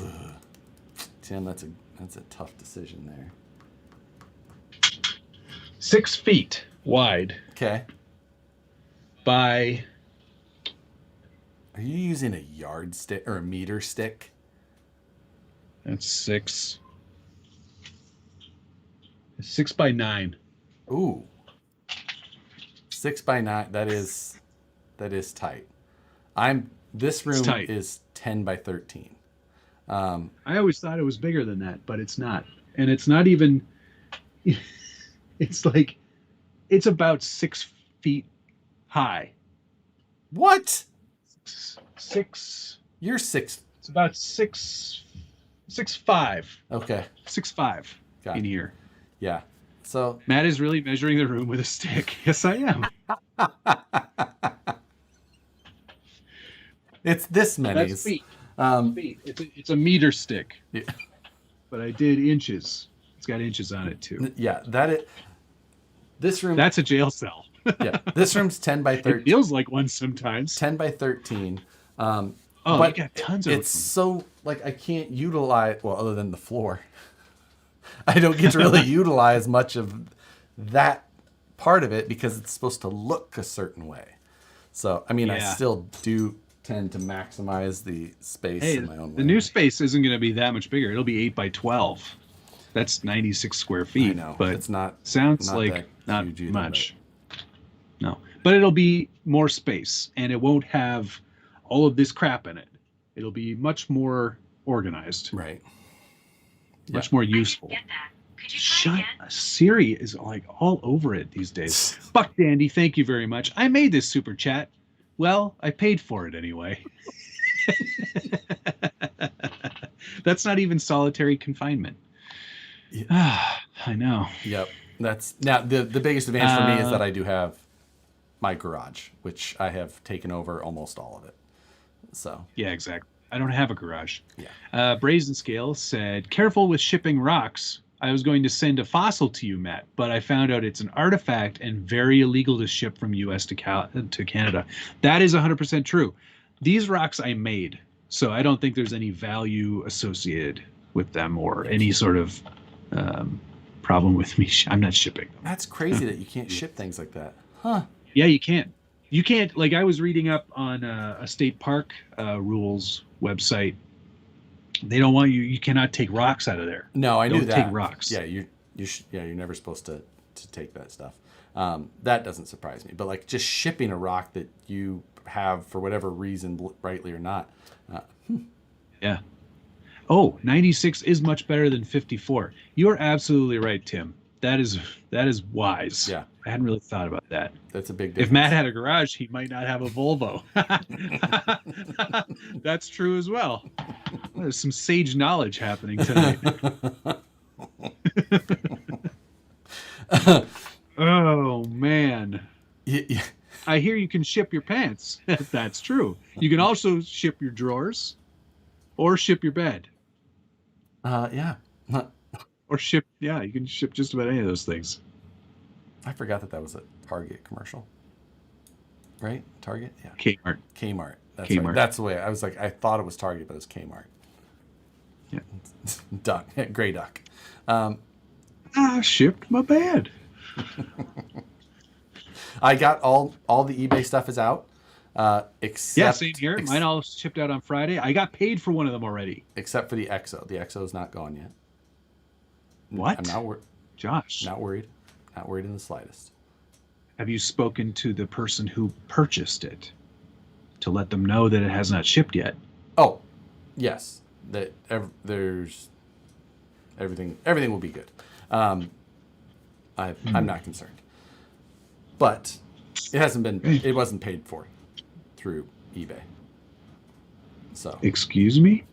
Tim, that's a tough decision there. 6 feet wide. Okay. By. Are you using a yardstick or a meter stick? That's 6. 6 by 9. Ooh. 6 by 9. That is tight. This room is 10 by 13. I always thought it was bigger than that, but it's not. And it's not even. It's like, it's about 6 feet high. What? 6. You're 6. It's about 6'5". Okay. 6'5" in here. Yeah. So Matt is really measuring the room with a stick. Yes, I am. It's this many. That's feet. Feet. It's a meter stick. Yeah. But I did inches. It's got inches on it too. Yeah, this room. That's a jail cell. Yeah, this room's 10 by 13. It feels like one sometimes. 10 by 13. But you got tons of. It's so like I can't utilize other than the floor. I don't get to really utilize much of that part of it because it's supposed to look a certain way. So I mean, I still do tend to maximize the space in my own way. The new space isn't going to be that much bigger. It'll be 8 by 12. That's 96 square feet. I know, but it's not. Sounds not like not either, much. No, but it'll be more space, and it won't have all of this crap in it. It'll be much more organized. Right. Much more useful. I didn't get that. Could you try again? Siri is like all over it these days. Buck Dandy, thank you very much. I made this super chat. Well, I paid for it anyway. That's not even solitary confinement. Yeah. I know. Yep. That's now the biggest advantage for me is that I do have my garage, which I have taken over almost all of it. So yeah, exactly. I don't have a garage. Yeah. Brazen Scale said, "Careful with shipping rocks. I was going to send a fossil to you, Matt, but I found out it's an artifact and very illegal to ship from U.S. to Canada." That is 100% true. These rocks I made, so I don't think there's any value associated with them or any sort of problem with me. I'm not shipping them. That's crazy that you can't ship things like that. Huh. Yeah, you can't. You can't, like I was reading up on a state park rules website. They don't want you cannot take rocks out of there. No, I knew that. Don't take rocks. Yeah, you're never supposed to take that stuff. That doesn't surprise me. But like just shipping a rock that you have for whatever reason, rightly or not. Yeah. Oh, 96 is much better than 54. You're absolutely right, Tim. That is wise. Yeah. I hadn't really thought about that. That's a big difference. If Matt had a garage, he might not have a Volvo. That's true as well. There's some sage knowledge happening tonight. Oh, man. Yeah. I hear you can ship your pants. That's true. You can also ship your drawers or ship your bed. Yeah. Or ship, you can ship just about any of those things. I forgot that was a Target commercial. Right? Target? Yeah. Kmart. That's Kmart. right. That's the way. I was like, I thought it was Target, but it was Kmart. Yeah. Duck. Gray duck. I shipped my bed. I got all the eBay stuff is out. Except same here. Mine all shipped out on Friday. I got paid for one of them already. Except for the EXO. The EXO is not gone yet. What? I'm not worried. Josh. Not worried. Not worried in the slightest. Have you spoken to the person who purchased it to let them know that it has not shipped yet? Oh, yes. That there's everything will be good. I'm not concerned. But it wasn't paid for through eBay. So excuse me?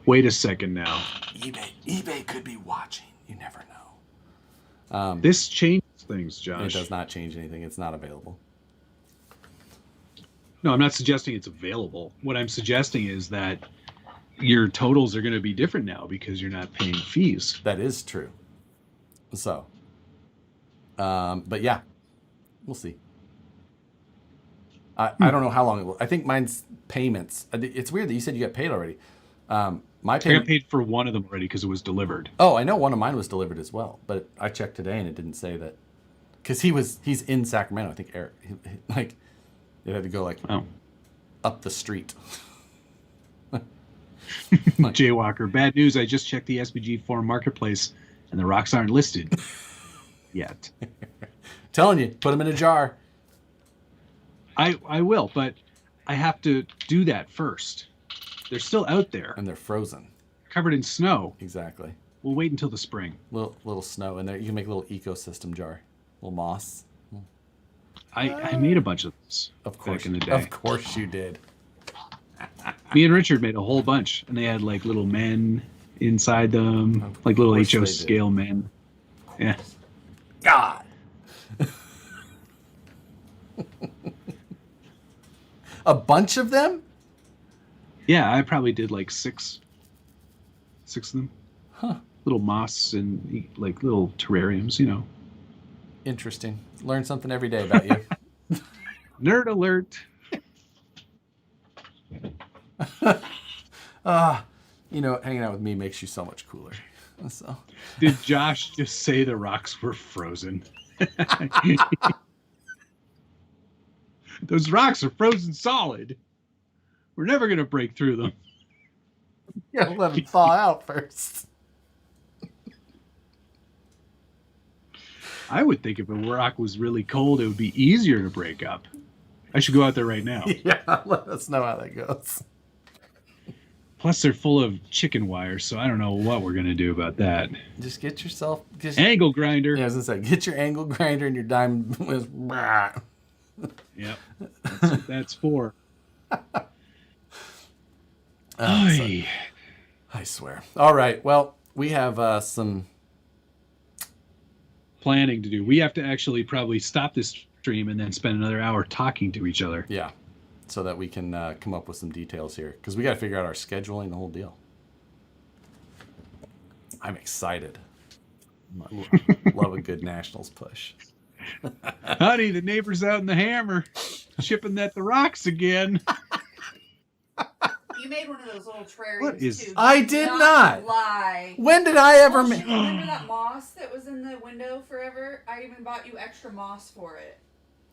Wait a second now. eBay could be watching. You never know. This changes things, Josh. It does not change anything. It's not available. No, I'm not suggesting it's available. What I'm suggesting is that your totals are going to be different now because you're not paying fees. That is true. So, but yeah, we'll see. I don't know how long it will. I think mine's payments. It's weird that you said you got paid already. My I payment. got paid for one of them already because it was delivered. Oh, I know one of mine was delivered as well, but I checked today and it didn't say that. Because he's in Sacramento. I think Eric, like, it had to go like up the street. Jaywalker, bad news. I just checked the SBG forum marketplace, and the rocks aren't listed yet. Telling you, put them in a jar. I will, but I have to do that first. They're still out there, And they're frozen. covered in snow. Exactly. We'll wait until the spring. Little snow in there. You can make a little ecosystem jar. Little moss. I made a bunch of those Of course. back in the day. Of course you did. Me and Richard made a whole bunch, and they had like little men inside them, like little course HO they did. scale men. Yeah. God. A bunch of them? Yeah, I probably did like six of them. Huh. Little moss and like little terrariums, you know. Interesting. Learn something every day about you. Nerd alert. Hanging out with me makes you so much cooler. So Did Josh just say the rocks were frozen? Those rocks are frozen solid. We're never going to break through them. you gotta let them thaw out first. I would think if a rock was really cold, it would be easier to break up. I should go out there right now. Yeah, let us know how that goes. Plus, they're full of chicken wire, so I don't know what we're going to do about that. Just get yourself... Angle grinder. Yeah, I was going to say, get your angle grinder and your diamond... Yep. That's what that's for. I swear. All right, well, we have some... planning to do. We have to actually probably stop this stream and then spend another hour talking to each other. Yeah, so that we can come up with some details here. Because we got to figure out our scheduling, the whole deal. I'm excited. Love a good Nationals push. Honey, the neighbor's out in the hammer, chipping at the rocks again. You made one of those little terrariums What is- too. I did not. Lie. When did I ever Oh, make... shit, remember that moss that was in the window forever? I even bought you extra moss for it.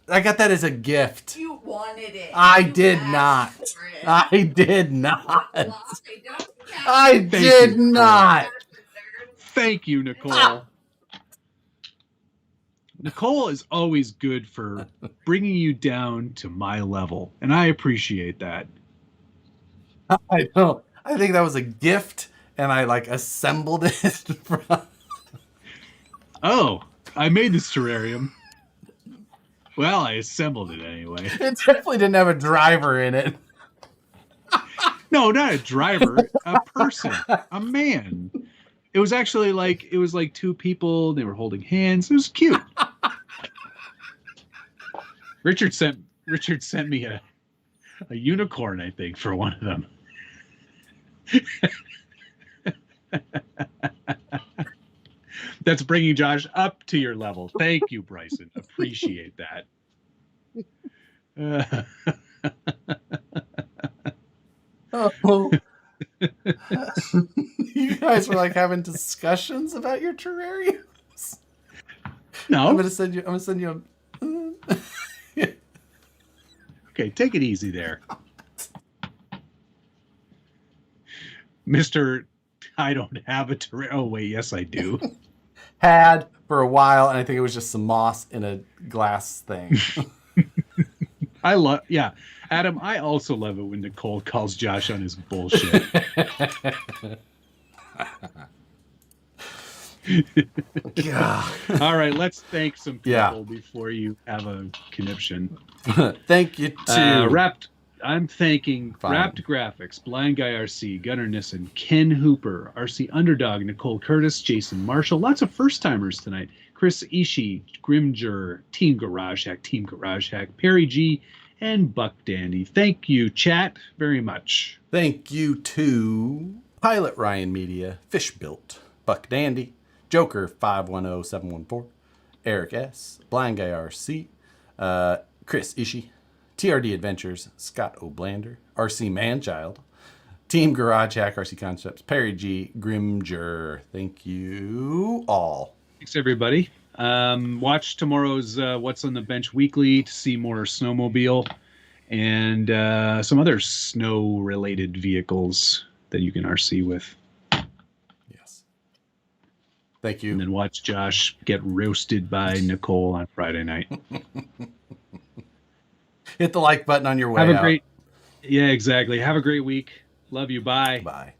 I got that as a gift. You wanted it. I You did asked not. for it. I did not. Lie. Don't count. I did you. not. Thank you, Nicole. Nicole is always good for bringing you down to my level, and I appreciate that. I know. I think that was a gift, and I assembled it from... Oh, I made this terrarium. Well, I assembled it anyway. It definitely didn't have a driver in it. No, not a driver, a person, a man. It was actually like two people. They were holding hands. It was cute. Richard sent me a unicorn, I think, for one of them. That's bringing Josh up to your level. Thank you, Bryson. Appreciate that. Oh. You guys were having discussions about your terrariums. No. I'm gonna send you Okay, take it easy there. Mr. I don't have a terrarium. Oh, wait, yes, I do. had for a while, and I think it was just some moss in a glass thing. Yeah. Adam, I also love it when Nicole calls Josh on his bullshit. God. All right, let's thank some people Yeah. before you have a conniption. Thank you to I'm thanking Fine. Wrapped Graphics, Blind Guy RC, Gunnar Nissen, Ken Hooper, RC Underdog, Nicole Curtis, Jason Marshall. Lots of first timers tonight. Chris Ishii, Grimger, Team Garage Hack, Perry G, and Buck Dandy. Thank you, chat, very much. Thank you to Pilot Ryan Media, Fish Built, Buck Dandy, Joker 510714, Eric S, Blind Guy RC, Chris Ishii, TRD Adventures, Scott O'Blander, RC Manchild, Team Garage Hack, RC Concepts, Perry G, Grimger. Thank you all. Thanks, everybody. Watch tomorrow's What's on the Bench Weekly to see more snowmobile and some other snow-related vehicles that you can RC with. Yes. Thank you. And then watch Josh get roasted by Nicole on Friday night. Hit the like button on your way Have a out. great, yeah, exactly. Have a great week. Love you. Bye. Bye.